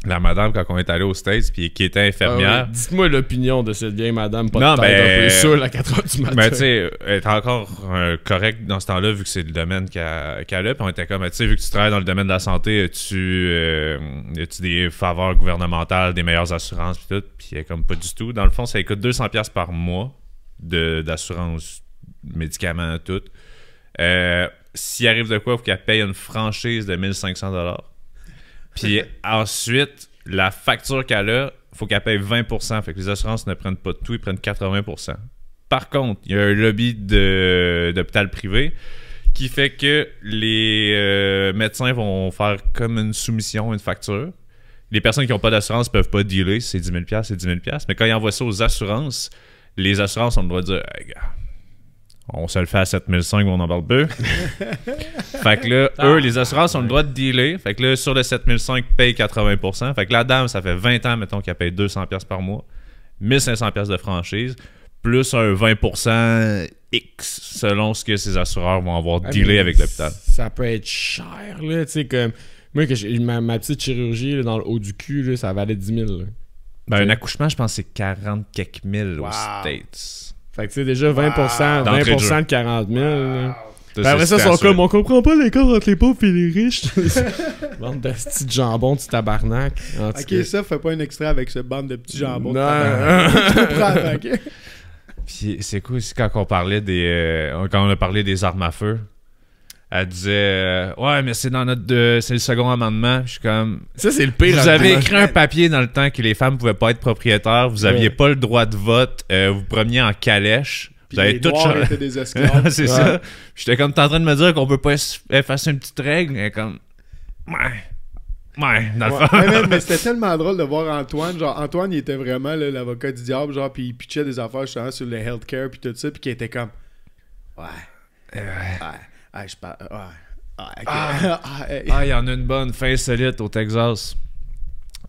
la madame quand on est allé aux States, puis qui était infirmière. Ah ouais. Dites-moi l'opinion de cette vieille madame, pas Non, de tête, ben, un peu saoule à 4h du matin. Mais tu sais, elle est encore correcte dans ce temps-là, vu que c'est le domaine qu'elle a. Puis on était comme, tu sais, vu que tu travailles dans le domaine de la santé, as-tu des faveurs gouvernementales, des meilleures assurances, puis tout? Puis elle est comme, pas du tout. Dans le fond, ça coûte 200$ par mois d'assurance, médicaments, tout. S'il arrive de quoi, il faut qu'elle paye une franchise de 1500$. Puis ensuite, la facture qu'elle a, faut qu'elle paye 20%. Fait que les assurances ne prennent pas de tout, ils prennent 80%. Par contre, il y a un lobby d'hôpital privé qui fait que les médecins vont faire comme une soumission, une facture. Les personnes qui n'ont pas d'assurance peuvent pas dealer. Si c'est 10 000$, c'est 10 000$. Mais quand ils envoient ça aux assurances, les assurances ont le droit de dire hey, gars, on se le fait à 7005, on en parle peu. Fait que là, eux, les assurances ont le droit de dealer. Fait que là, sur le 7005, paye 80%. Fait que la dame, ça fait 20 ans, mettons, qu'elle paye 200$ par mois. 1500$ de franchise. Plus un 20% X, selon ce que ces assureurs vont avoir dealé avec l'hôpital. Ça peut être cher, là. Tu sais, comme... Moi, que ma petite chirurgie là, dans le haut du cul, là, ça valait 10 000. Là. Ben, un accouchement, je pense que c'est 40 quelques mille aux Wow. States. Fait que tu sais, déjà 20%, D'entrée de 20% de 40 000. Là. Ça, Ben après ça, c'est ils sont assuré. comme, on comprend pas l'écart entre les pauvres et les riches. Bande de petits jambons, tu tabarnak. En tout Ok, cas. ça, fais pas un extrait avec ce bande de petits jambons. Non. Tu comprends, ok? Puis c'est cool aussi quand on parlait quand on a parlé des armes à feu. Elle disait ouais, mais c'est dans c'est le second amendement. Je suis comme Ça, c'est le pire. vous avez argument. écrit un papier dans le temps que les femmes pouvaient pas être propriétaires, vous aviez pas le droit de vote, vous preniez en calèche. Puis Vous avez les tout noirs changé. étaient des esclaves. C'est ça. J'étais comme t'es en train de me dire qu'on peut pas effacer une petite règle, et comme ouais, dans le Ouais, fond. mais c'était tellement drôle de voir Antoine. Genre, Antoine, il était vraiment là, l'avocat du diable, genre, puis il pitchait des affaires justement sur le healthcare, puis tout ça, puis qui était comme, ouais. Ah, je parle... Il y en a une bonne, fin insolite au Texas.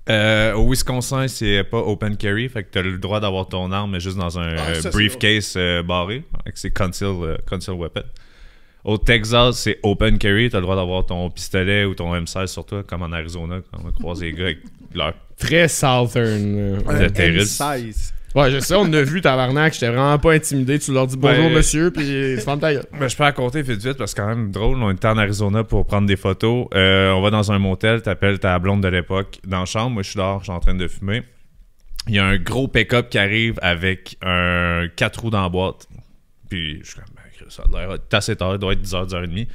Au Wisconsin, c'est pas open carry, fait que t'as le droit d'avoir ton arme, mais juste dans un briefcase barré. C'est conceal weapon. Au Texas, c'est open carry, t'as le droit d'avoir ton pistolet ou ton M16 sur toi, comme en Arizona, quand on croise les gars avec leur Très southern. de terroriste. M16. Ouais, je sais, on a vu, tabarnak, j'étais vraiment pas intimidé. Tu leur dis bonjour, monsieur, puis tu fermes ta gueule. Ben, je peux raconter vite parce que c'est quand même drôle. On était en Arizona pour prendre des photos. On va dans un motel, t'appelles ta blonde de l'époque dans la chambre. Moi, je suis dehors, je suis en train de fumer. Il y a un gros pick-up qui arrive avec un 4 roues dans la boîte. Puis je suis comme, ça a l'air assez tard, il doit être 10h, 10h30.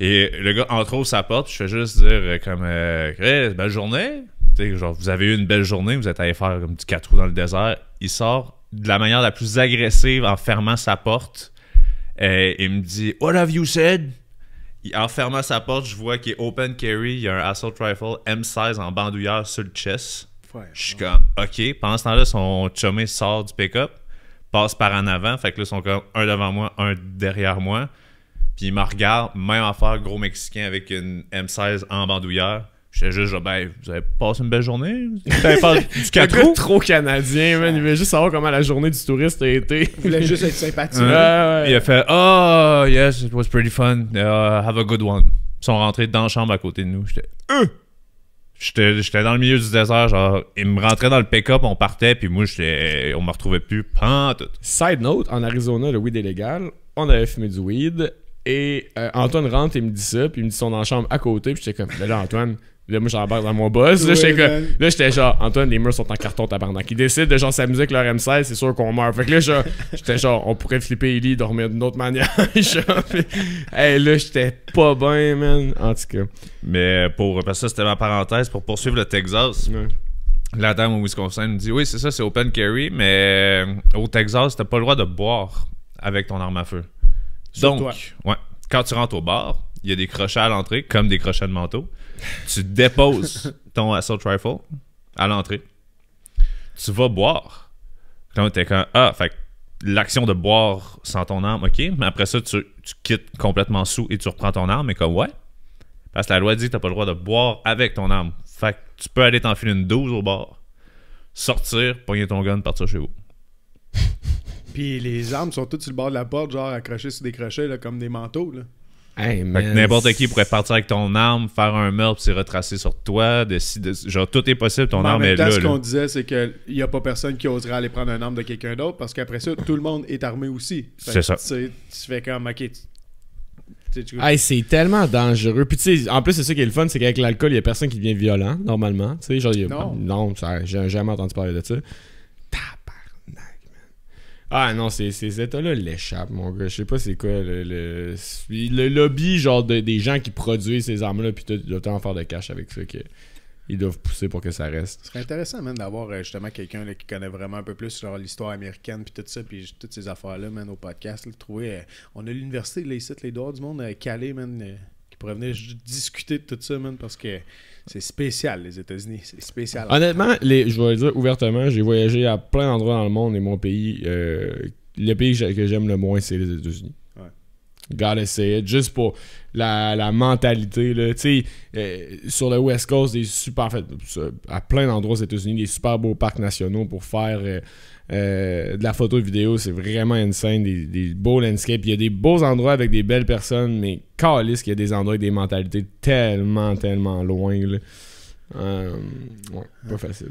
Et le gars entre sa porte, je fais juste dire comme, hey, belle journée. T'sais, genre, vous avez eu une belle journée, vous êtes allé faire comme du 4 roues dans le désert. Il sort de la manière la plus agressive en fermant sa porte. Il me dit, What have you said? En fermant sa porte, je vois qu'il est open carry. Il y a un assault rifle M16 en bandoulière sur le chest. Ouais, je suis comme, OK. Pendant ce temps-là, son chumé sort du pick-up, passe par en avant. Fait que là, ils sont comme un devant moi, un derrière moi. Puis il me regarde, même affaire, gros Mexicain avec une M16 en bandoulière. J'étais juste genre, ben, vous avez passé une belle journée? Vous avez pas du 4 roues? Trop canadien, man. Il veut juste savoir comment la journée du touriste a été. Il voulait juste être sympathique. Ouais. Il a fait, oh, yes, it was pretty fun. Have a good one. Ils sont rentrés dans la chambre à côté de nous. J'étais dans le milieu du désert, genre, ils me rentraient dans le pick-up, on partait, puis moi, on me retrouvait plus, pantoute. Side note, en Arizona, le weed est légal. On avait fumé du weed. Et Antoine rentre et me dit ça, puis il me dit, ils sont dans la chambre à côté, puis j'étais comme, là, Antoine... Là, moi, j'embarque dans mon boss. Là, j'étais genre, Antoine, les murs sont en carton, tabarnak. Ils décident de genre s'amuser avec leur M16, c'est sûr qu'on meurt. Fait que là, j'étais genre, on pourrait flipper Ellie, dormir d'une autre manière. Hey, là, j'étais pas bien, man. En tout cas. Mais parce que ça, c'était ma parenthèse. Pour poursuivre le Texas, la dame au Wisconsin me dit, oui, c'est ça, c'est open carry, mais au Texas, t'as pas le droit de boire avec ton arme à feu. Donc, ouais, quand tu rentres au bar, il y a des crochets à l'entrée, comme des crochets de manteau. Tu déposes ton assault rifle à l'entrée. Tu vas boire. Là, t'es comme, fait que l'action de boire sans ton arme, ok. Mais après ça, tu quittes complètement sous et tu reprends ton arme. Mais comme, ouais. Parce que la loi dit que t'as pas le droit de boire avec ton arme. Fait que tu peux aller t'enfiler une 12 au bar, sortir, pogner ton gun, partir chez vous. Puis les armes sont toutes sur le bord de la porte, genre accrochées sur des crochets, là, comme des manteaux, là. Hey, fait que n'importe qui pourrait partir avec ton arme, faire un meurtre, puis se retracer sur toi. Genre, tout est possible, ton arme est là. Ce qu'on disait, c'est qu'il n'y a pas personne qui oserait aller prendre un arme de quelqu'un d'autre, parce qu'après ça, tout le monde est armé aussi. C'est ça. Tu fais comme, ok. Hey, c'est tellement dangereux. Puis tu sais, en plus, c'est ça qui est le fun, c'est qu'avec l'alcool, il n'y a personne qui devient violent, normalement. Tu sais, genre, non, j'ai jamais entendu parler de ça. Ah non, ces états-là l'échappent, mon gars. Je sais pas c'est quoi le lobby genre des gens qui produisent ces armes-là, puis ils doivent en faire de cash avec ça qu'ils doivent pousser pour que ça reste. Ce serait intéressant, man, d'avoir justement quelqu'un là, qui connaît vraiment un peu plus genre l'histoire américaine, puis tout ça, puis toutes ces affaires-là, man, au podcast. Là, trouver, on a l'université, là, ici, les dehors du monde, calé, man, qui pourrait venir discuter de tout ça, man, parce que c'est spécial, les États-Unis. C'est spécial. Honnêtement, je vais le dire ouvertement, j'ai voyagé à plein d'endroits dans le monde et mon pays, le pays que j'aime le moins, c'est les États-Unis. Ouais. Gotta say it. Juste pour la mentalité, là. Tu sais, sur le West Coast, à plein d'endroits aux États-Unis, des super beaux parcs nationaux pour faire de la photo et vidéo. C'est vraiment insane. Des beaux landscapes. Il y a des beaux endroits avec des belles personnes, mais calisse qu'il y a des endroits avec des mentalités tellement, tellement loin, là. Pas facile.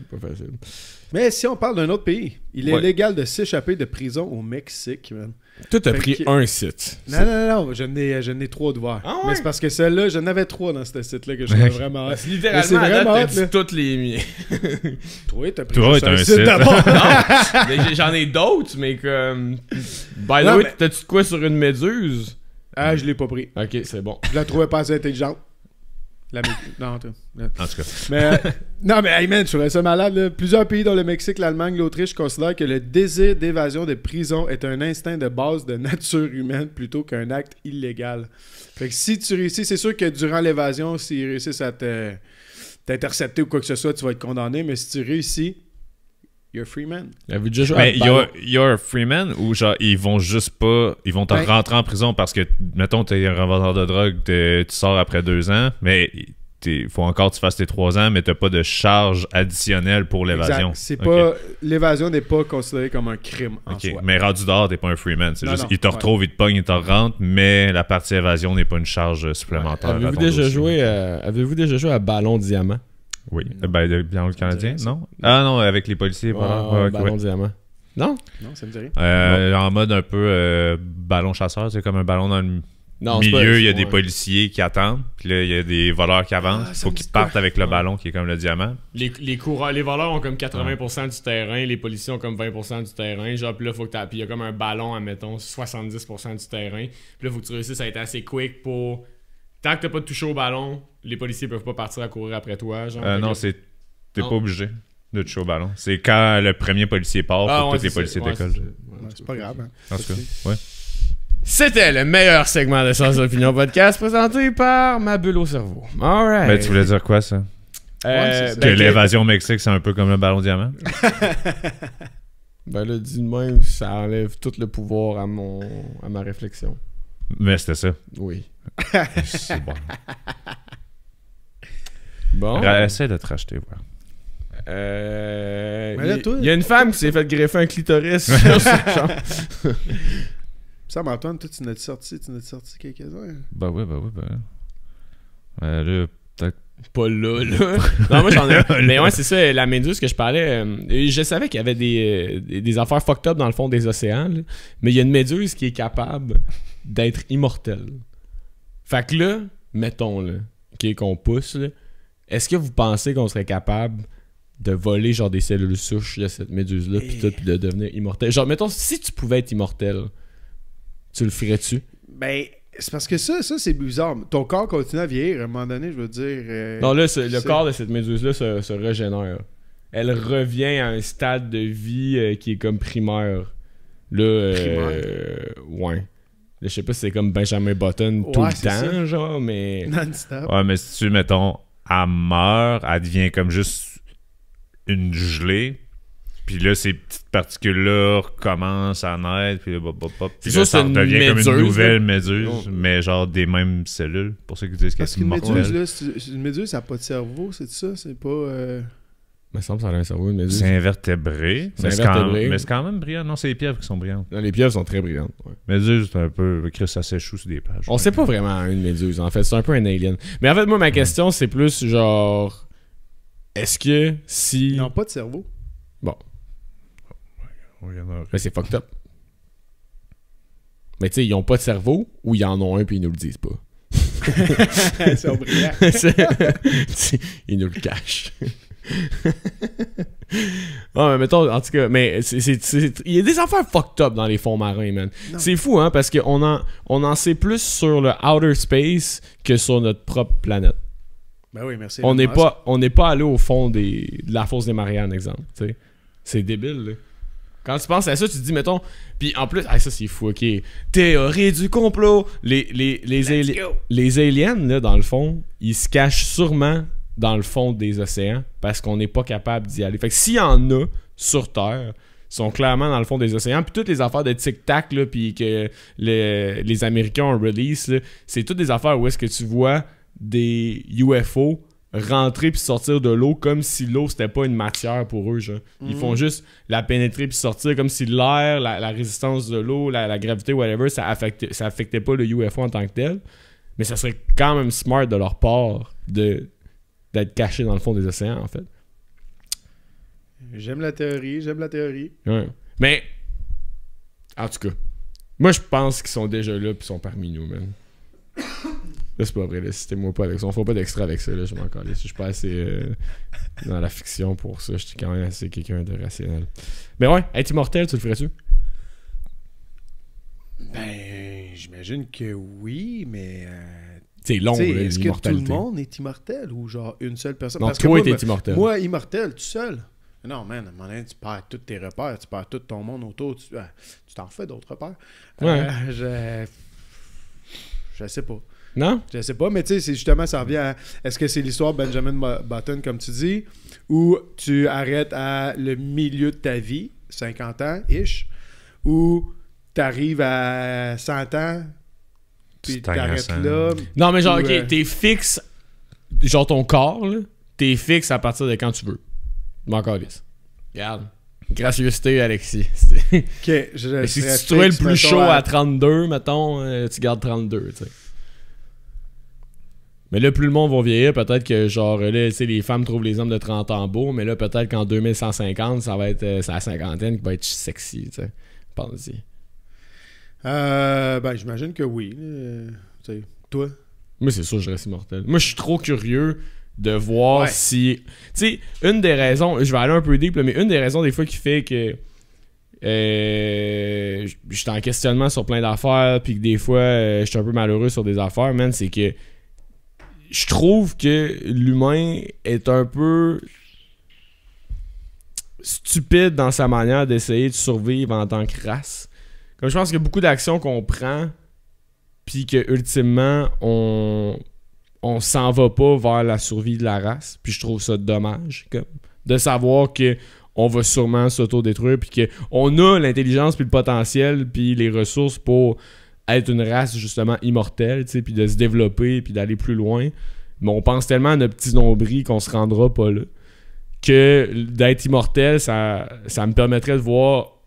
Mais si on parle d'un autre pays, il est légal de s'échapper de prison au Mexique, man. Toi, t'as pris un site. Non, je n'ai 3 d'ouvert. Ah ouais? Mais c'est parce que celle-là, j'en avais 3 dans ce site-là que j'avais vraiment hâte. Littéralement, t'as dit toutes les miens. Toi, t'as pris un site d'abord. Non, j'en ai d'autres, mais comme... By the way, t'as-tu de quoi sur une méduse? Ah, je l'ai pas pris. Ok, c'est bon. Je la trouvais pas assez intelligente. Non, en tout cas. Mais hey man, je trouvais ça malade. Là. Plusieurs pays, dont le Mexique, l'Allemagne, l'Autriche, considèrent que le désir d'évasion de prison est un instinct de base de nature humaine plutôt qu'un acte illégal. Fait que si tu réussis, c'est sûr que durant l'évasion, s'ils réussissent à t'intercepter ou quoi que ce soit, tu vas être condamné. Mais si tu réussis, you're a free man. Avez-vous déjà joué Mais à ballon? you're a freeman ou genre ils vont juste pas. Ils vont te rentrer en prison parce que, mettons, t'es un revendeur de drogue, tu sors après 2 ans, mais il faut encore que tu fasses tes 3 ans, mais t'as pas de charge additionnelle pour l'évasion. Exact. C'est pas, l'évasion n'est pas considérée comme un crime en soi. Mais rendu dehors, t'es pas un freeman. C'est Non, juste, non, ils te retrouvent, ils te pognent, ils te rentrent, mais la partie évasion n'est pas une charge supplémentaire. à Avez-vous ton déjà dossier. avez-vous déjà joué à ballon diamant? Oui. Non. Bien le Canadien, Ça. non? Ah non, avec les policiers, voilà. Ballon diamant. Non? Non, ça me dit rien. En mode un peu ballon chasseur, c'est comme un ballon dans le Non, c'est milieu, pas- il y a des ouais. policiers qui attendent, puis là, il y a des voleurs qui avancent. Ah, ça Faut me qu'ils dit partent quoi? avec le Ouais. ballon qui est comme le diamant. Les voleurs ont comme 80% du terrain, les policiers ont comme 20% du terrain. Genre, puis là, faut que puis il y a comme un ballon, admettons, 70% du terrain. Puis là, faut que tu réussisses à être assez quick pour. Tant que t'as pas touché au ballon, les policiers peuvent pas partir à courir après toi. Genre, Fait que Non, là- t'es Non. pas obligé de toucher au ballon. C'est quand le premier policier part, Ah, faut que ouais, tous les c'est policiers ça. Ouais, décollent. c'est ça. Ouais, c'est pas grave. Hein. En tout cas, ouais. C'était le meilleur segment de Sans Opinion Podcast présenté par Ma Bulle au cerveau. Alright. Ben, tu voulais dire quoi, ça? c'est ça. Que ben, l'évasion au Mexique, c'est un peu comme le ballon diamant? Ben là, dit de même, ça enlève tout le pouvoir à ma réflexion. Mais c'était ça. Oui. C'est bon. Bon. Essaie de te racheter, ouais. Mais là, toi- il y a une femme qui s'est fait greffer un clitoris sur sa jambe. Ça, mais Antoine, toi, tu n'as sorti quelques-uns. Ben oui. Là, peut-être. Pas là. Non, moi j'en ai un. Mais ouais, c'est ça, la méduse que je parlais. Je savais qu'il y avait des affaires fucked up dans le fond des océans. Là, mais il y a une méduse qui est capable d'être immortelle. Fait que là, mettons là, qu'on pousse, là, est-ce que vous pensez qu'on serait capable de voler genre des cellules souches de cette méduse-là puis de devenir immortel? Genre, mettons, si tu pouvais être immortel, tu le ferais-tu? Ben, c'est parce que ça c'est bizarre. Ton corps continue à vieillir. À un moment donné, je veux dire... Non, là, le corps de cette méduse-là se régénère. Elle revient à un stade de vie qui est comme primaire. Là, ouais. Là, je sais pas si c'est comme Benjamin Button tout Ouais, le c'est temps, ça. genre, mais... Non-stop. Ouais, mais si tu, mettons, elle meurt, elle devient comme juste une gelée. Puis là, ces petites particules-là recommencent à naître. Puis là, C'est puis sûr, là, ça c'est une devient comme méduse, une nouvelle là. méduse, Oh. mais genre des mêmes cellules. Pour ceux qui disent qu'elle Parce est qu'une immortelle. méduse, là, c'est une méduse, ça n'a pas de cerveau, c'est ça? C'est pas... Il me semble que ça a un cerveau, une méduse. C'est invertébré. C'est Mais c'est invertébré. mais c'est quand même brillant. Non, c'est les pieuvres qui sont brillantes. Non, les pieuvres sont très brillantes. Ouais. Méduse, c'est un peu. Chris, ça s'échoue sur des pages. On sait pas vraiment une méduse, en fait. C'est un peu un alien. Mais en fait, moi, ma question, c'est plus genre... Est-ce que si... Ils n'ont pas de cerveau. Mais c'est fucked up. Mais tu sais, ils ont pas de cerveau ou ils en ont un puis ils nous le disent pas. Ils sont brillants. Ils nous le cachent. Non, mais mettons, en tout cas, mais il y a des affaires fucked up dans les fonds marins, man. Non. C'est fou, hein, parce qu'on en sait plus sur le outer space que sur notre propre planète. Ben oui, merci. On Elon n'est Musk. pas allé au fond de la fosse des Mariannes, exemple. T'sais. C'est débile, là. Quand tu penses à ça, tu te dis, mettons... Puis en plus, ça c'est fou, ok. Théorie du complot. Les aliens, là, dans le fond, ils se cachent sûrement dans le fond des océans parce qu'on n'est pas capable d'y aller. Fait que s'il y en a sur Terre, ils sont clairement dans le fond des océans. Puis toutes les affaires de tic-tac, là, puis que les Américains ont release, là, c'est toutes des affaires où est-ce que tu vois des UFO rentrer puis sortir de l'eau comme si l'eau c'était pas une matière pour eux, genre. Ils font juste la pénétrer puis sortir comme si l'air, la résistance de l'eau, la gravité, whatever, ça affectait pas le UFO en tant que tel. Mais ça serait quand même smart de leur part d'être cachés dans le fond des océans, en fait. J'aime la théorie. Ouais. Mais, en tout cas, moi je pense qu'ils sont déjà là puis sont parmi nous, man. Là, c'est pas vrai, là. Citez-moi pas avec ça. On fera pas d'extra avec ça, là. Je m'en calisse. Je suis pas assez dans la fiction pour ça. Je suis quand même assez quelqu'un de rationnel. Mais ouais, être immortel, tu le ferais-tu? Ben, j'imagine que oui, mais... C'est long, t'sais, là, est-ce que tout le l'immortalité. monde est immortel ou genre une seule personne? Non, Parce que toi, moi, t'es immortel. Moi, immortel, tout seul. Non, man, à un moment donné, tu perds tous tes repères, tu perds tout ton monde autour, tu t'en fais d'autres repères. Ouais. Je sais pas. Non? Je sais pas, mais tu sais, c'est justement, ça revient à... Est-ce que c'est l'histoire de Benjamin Button, comme tu dis, ou tu arrêtes à le milieu de ta vie, 50 ans-ish, ou t'arrives à 100 ans, puis t'arrêtes là. Non, mais genre, ou, ok, t'es fixe, genre ton corps, là, t'es fixe à partir de quand tu veux. Mon calice. Regarde. Gracieuseté, Alexis. Ok, Mais si tu trouvais le plus chaud à 32, mettons, tu gardes 32, tu sais. Mais là, plus le monde va vieillir, peut-être que genre là, tu sais, les femmes trouvent les hommes de 30 ans beaux, mais là, peut-être qu'en 2150, ça va être c'est la cinquantaine qui va être sexy, tu sais. Pense-y. Ben, j'imagine que oui. Tu sais, toi? Moi, c'est sûr que je reste immortel. Moi, je suis trop curieux de voir si... Tu sais, une des raisons... Je vais aller un peu deep, là, mais une des raisons des fois qui fait que... je suis en questionnement sur plein d'affaires, puis que des fois, je suis un peu malheureux sur des affaires, man, c'est que je trouve que l'humain est un peu stupide dans sa manière d'essayer de survivre en tant que race. Comme je pense qu'il y a beaucoup d'actions qu'on prend, puis que ultimement on s'en va pas vers la survie de la race. Puis je trouve ça dommage, comme, de savoir que on va sûrement s'auto-détruire, puis qu'on a l'intelligence, puis le potentiel, puis les ressources pour être une race justement immortelle, tu sais, puis de se développer, puis d'aller plus loin. Mais on pense tellement à notre petit nombril qu'on se rendra pas là, que d'être immortel, ça me permettrait de voir,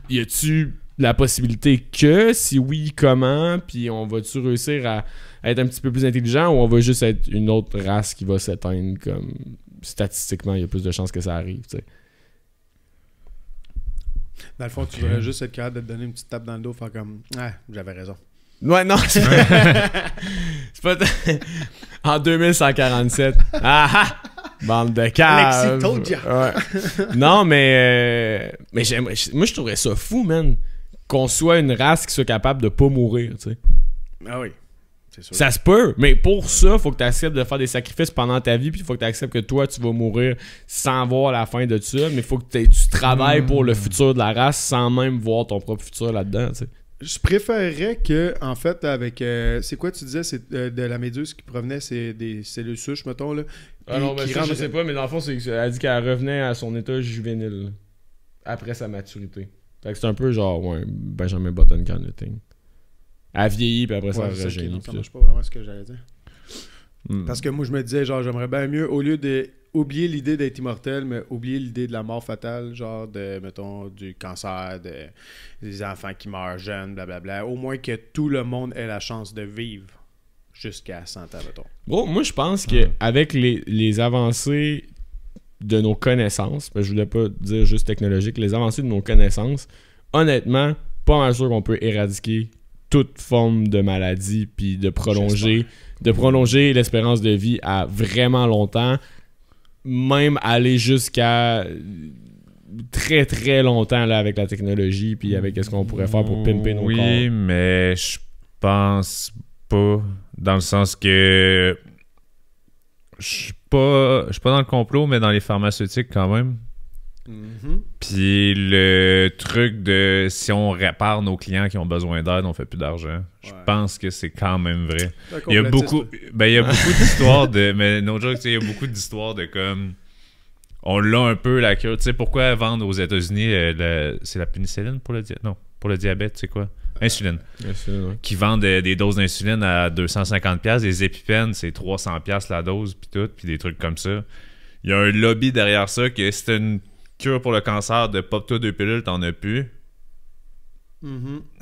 y a-tu la possibilité que, si oui, comment, puis on va-tu réussir à être un petit peu plus intelligent, ou on va juste être une autre race qui va s'éteindre, comme statistiquement, il y a plus de chances que ça arrive, tu sais. Dans le fond, tu voudrais juste être capable de te donner une petite tape dans le dos, faire comme « Ah, j'avais raison. » Ouais, non, c'est pas... En 2147. Ah ah! Bande de caves. Alexis told ya. Ouais. Non, mais moi, je trouverais ça fou, man, qu'on soit une race qui soit capable de pas mourir, tu sais. Ah oui, c'est sûr. Ça se peut, mais pour ça, faut que tu acceptes de faire des sacrifices pendant ta vie, puis il faut que tu acceptes que toi, tu vas mourir sans voir la fin de ça, mais il faut que tu travailles pour le futur de la race sans même voir ton propre futur là-dedans, tu sais. Je préférerais que, en fait, avec... c'est quoi tu disais? C'est de la méduse qui provenait, c'est des cellules souches, mettons, là. Ah non, ben ça, je sais pas, mais dans le fond, elle a dit qu'elle revenait à son état juvénile, là, après sa maturité. Fait que c'est un peu genre, ouais, Benjamin Button kind of thing. Elle vieillit, puis après ça, elle rajeunit. Ça marche pas vraiment ce que j'allais dire. Parce que moi, je me disais, genre, j'aimerais bien mieux, au lieu de oublier l'idée d'être immortel, mais oublier l'idée de la mort fatale, genre de, mettons, du cancer, des enfants qui meurent jeunes, blablabla. Au moins que tout le monde ait la chance de vivre jusqu'à 100 ans, mettons. Bon, moi, je pense qu'avec les avancées de nos connaissances, je voulais pas dire juste technologique, les avancées de nos connaissances, honnêtement, pas mal sûr qu'on peut éradiquer toute forme de maladie, puis de prolonger l'espérance de vie à vraiment longtemps, même aller jusqu'à très très longtemps là, avec la technologie, puis avec ce qu'on pourrait faire pour pimper nos corps. Oui, mais je pense pas, dans le sens que je suis pas dans le complot, mais dans les pharmaceutiques quand même. Puis le truc de si on répare nos clients qui ont besoin d'aide, on fait plus d'argent. Je pense que c'est quand même vrai. Il y a beaucoup d'histoires de... Mais no joke, il y a beaucoup d'histoires de comme... On l'a un peu la cure. Tu sais pourquoi vendre aux États-Unis c'est la pénicilline pour le diabète? Non, pour le diabète, c'est quoi? Insuline. Ouais. Qui vendent des doses d'insuline à 250$, des épipènes, c'est 300$ la dose, puis tout, puis des trucs comme ça. Il y a un lobby derrière ça que c'est une cure pour le cancer de pop-toi 2 pilules, t'en as plus.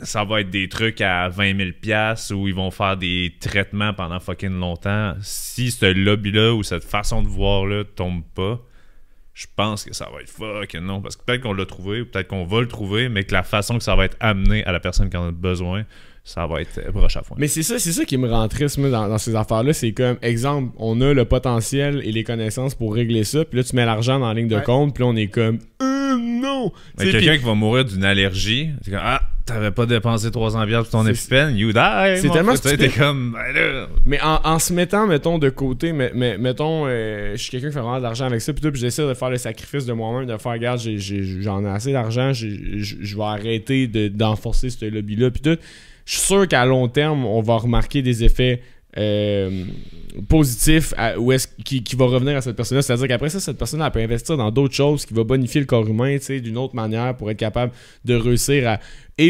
Ça va être des trucs à 20 000$ où ils vont faire des traitements pendant fucking longtemps. Si ce lobby-là ou cette façon de voir-là tombe pas, je pense que ça va être fucking non. Parce que peut-être qu'on l'a trouvé, ou peut-être qu'on va le trouver, mais que la façon que ça va être amené à la personne qui en a besoin, ça va être broche à foin. Mais c'est ça qui me rend triste, moi, dans ces affaires-là. C'est comme, exemple, on a le potentiel et les connaissances pour régler ça, puis là, tu mets l'argent dans la ligne de compte, puis là, on est comme, non! Mais quelqu'un qui va mourir d'une allergie, c'est comme, ah, t'avais pas dépensé 300$ pour ton épipène, you die! C'est tellement stupide. T'es comme, ben là... Mais en se mettant, mettons, de côté, mettons, je suis quelqu'un qui fait vraiment de l'argent avec ça, puis j'essaie de faire le sacrifice de moi-même, de faire, regarde, j'en ai assez d'argent, je vais arrêter d'enforcer ce lobby-là, puis tout. Je suis sûr qu'à long terme, on va remarquer des effets positif qui va revenir à cette personne-là. C'est-à-dire qu'après ça, cette personne elle peut investir dans d'autres choses qui va bonifier le corps humain d'une autre manière pour être capable de réussir à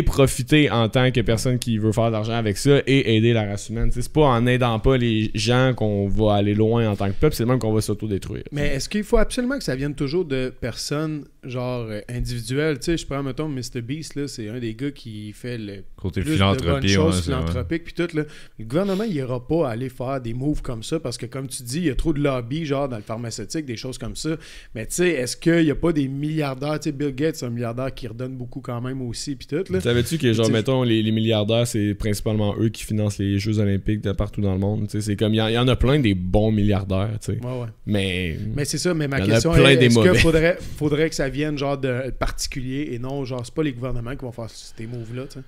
profiter en tant que personne qui veut faire de l'argent avec ça et aider la race humaine. C'est pas en aidant pas les gens qu'on va aller loin en tant que peuple, c'est même qu'on va s'autodétruire. Mais est-ce qu'il faut absolument que ça vienne toujours de personnes genre individuelles? Tu sais, je prends mettons MrBeast, là, c'est un des gars qui fait le côté plus de bonnes choses philanthropiques puis tout là. Le gouvernement il ira pas aller faire des moves comme ça parce que comme tu dis, il y a trop de lobby genre dans le pharmaceutique, des choses comme ça. Mais tu sais, est-ce qu'il y a pas des milliardaires, tu sais Bill Gates c'est un milliardaire qui redonne beaucoup quand même aussi puis tout là. Savais-tu que genre mettons les milliardaires c'est principalement eux qui financent les Jeux olympiques de partout dans le monde, tu sais, c'est comme il y en a plein des bons milliardaires, tu sais. Ouais. Mais c'est ça, mais ma question est est-ce qu'il faudrait que ça vienne genre de particulier et non genre c'est pas les gouvernements qui vont faire ces moves là, tu sais.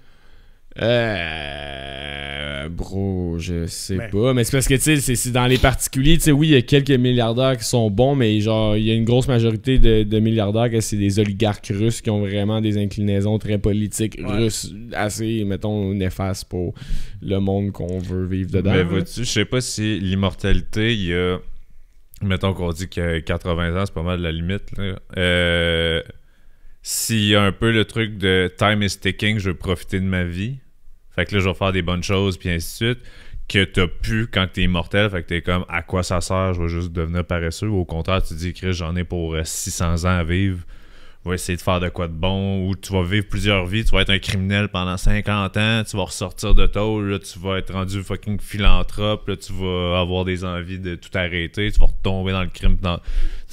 Bro, je sais pas, mais c'est parce que tu sais, c'est dans les particuliers, tu sais, oui, il y a quelques milliardaires qui sont bons, mais genre, il y a une grosse majorité de milliardaires que c'est des oligarques russes qui ont vraiment des inclinaisons très politiques russes, assez, mettons, néfastes pour le monde qu'on veut vivre dedans. Mais vois-tu, je sais pas si l'immortalité, il y a, mettons qu'on dit que 80 ans, c'est pas mal la limite, là. S'il y a un peu le truc de time is ticking, je veux profiter de ma vie. Fait que là, je vais faire des bonnes choses, puis ainsi de suite. Que t'as pu quand t'es immortel, fait que t'es comme à quoi ça sert, je vais juste devenir paresseux. Ou au contraire, tu te dis, Chris, j'en ai pour 600 ans à vivre. Je vais essayer de faire de quoi de bon. Ou tu vas vivre plusieurs vies, tu vas être un criminel pendant 50 ans, tu vas ressortir de tôle, là, tu vas être rendu fucking philanthrope, là, tu vas avoir des envies de tout arrêter, tu vas retomber dans le crime.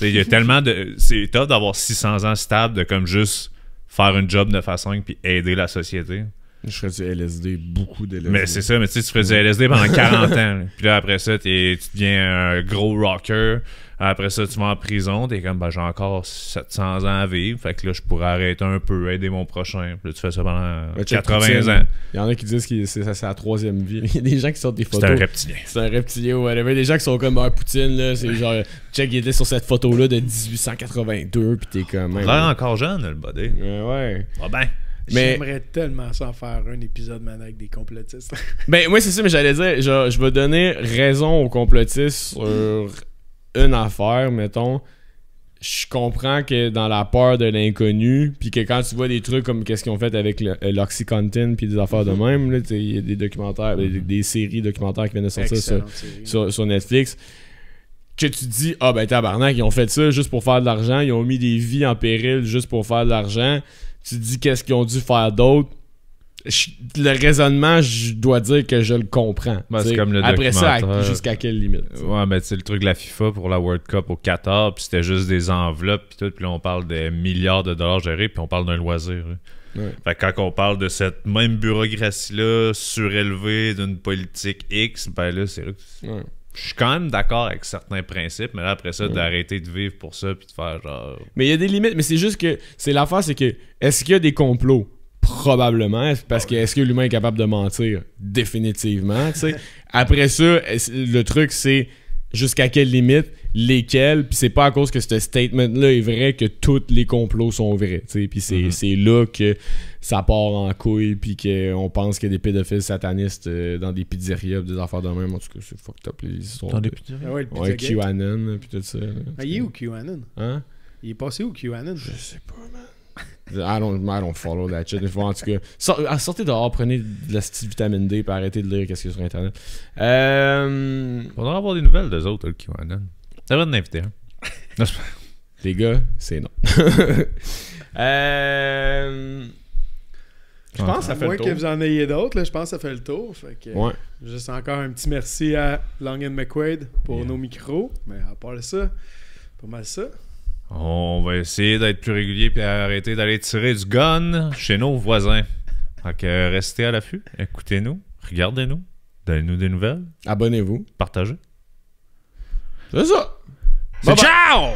Il y a tellement de. C'est top d'avoir 600 ans stable, de comme juste faire un job de façon puis aider la société. Je ferais du LSD, beaucoup de LSD. Mais c'est ça, mais tu sais, tu ferais du LSD pendant 40 ans. Là. Puis là, après ça, tu deviens un gros rocker. Après ça, tu vas en prison. T'es comme, ben, j'ai encore 700 ans à vivre. Fait que là, je pourrais arrêter un peu, aider mon prochain. Puis là, tu fais ça pendant 80 ans. Il y en a qui disent que c'est la 3e vie. Il y a des gens qui sortent des photos. C'est un reptilien. C'est un reptilien, ouais. Il y a des gens qui sont comme, Poutine, là. C'est genre, check, il était sur cette photo-là de 1882. Puis t'es comme. Il a l'air encore jeune, le body. Ouais. Ah ben. Mais... J'aimerais tellement s'en faire un épisode, man, avec des complotistes. Ben, moi, c'est ça, mais j'allais dire, je vais donner raison aux complotistes sur une affaire, mettons. Je comprends que dans la peur de l'inconnu, puis que quand tu vois des trucs comme qu'est-ce qu'ils ont fait avec l'Oxycontin, puis des affaires de même, là, il y a des documentaires, des séries documentaires qui viennent de sortir sur Netflix, que tu te dis, ah ben tabarnak, ils ont fait ça juste pour faire de l'argent, ils ont mis des vies en péril juste pour faire de l'argent. Tu te dis qu'est-ce qu'ils ont dû faire d'autre. Le raisonnement, je dois dire que je le comprends. Ben, c'est comme le après ça, jusqu'à quelle limite? Ouais, ben c'est le truc de la FIFA pour la World Cup au Qatar, puis c'était juste des enveloppes, puis tout, puis là on parle de milliards de dollars gérés, puis on parle d'un loisir. Ouais. Fait que quand on parle de cette même bureaucratie-là surélevée d'une politique X, ben là, c'est là que... Ouais. Je suis quand même d'accord avec certains principes, mais là, après ça, d'arrêter de vivre pour ça puis de faire genre... Mais il y a des limites, mais c'est juste que... C'est l'affaire, c'est que... Est-ce qu'il y a des complots? Probablement. Parce que est-ce que l'humain est capable de mentir? Définitivement, tu sais. Après ça, le truc, c'est jusqu'à quelle limite, lesquels, puis c'est pas à cause que ce statement-là est vrai que tous les complots sont vrais, tu sais. Puis c'est là que ça part en couille, puis qu'on pense qu'il y a des pédophiles satanistes dans des pizzerias, des affaires de même. En tout cas, c'est fucked up les histoires. Dans des pizzerias? Ouais, QAnon, puis tout ça. Ah, il est où QAnon? Hein? Il est passé où QAnon? Je sais pas, man. I don't follow that shit. En tout cas, sortez dehors, prenez de la petite vitamine D et arrêtez de lire qu'est-ce qu'il y a sur Internet. Faudra avoir des nouvelles d'eux autres, le QAnon. Ça va d'inviter un. Les gars, c'est non. Je pense que ça fait le tour. Moins que vous en ayez d'autres, là, je pense que ça fait le tour. Fait que, juste encore un petit merci à Long & McQuaid pour nos micros. Mais à part ça, pas mal ça. On va essayer d'être plus régulier puis arrêter d'aller tirer du gun chez nos voisins. Donc, restez à l'affût, écoutez-nous, regardez-nous, donnez-nous des nouvelles. Abonnez-vous. Partagez. C'est ça! C'est ciao!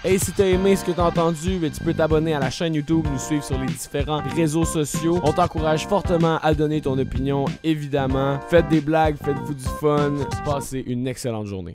Hey, si t'as aimé ce que t'as entendu, tu peux t'abonner à la chaîne YouTube, nous suivre sur les différents réseaux sociaux. On t'encourage fortement à donner ton opinion, évidemment. Faites des blagues, faites-vous du fun. Passez une excellente journée.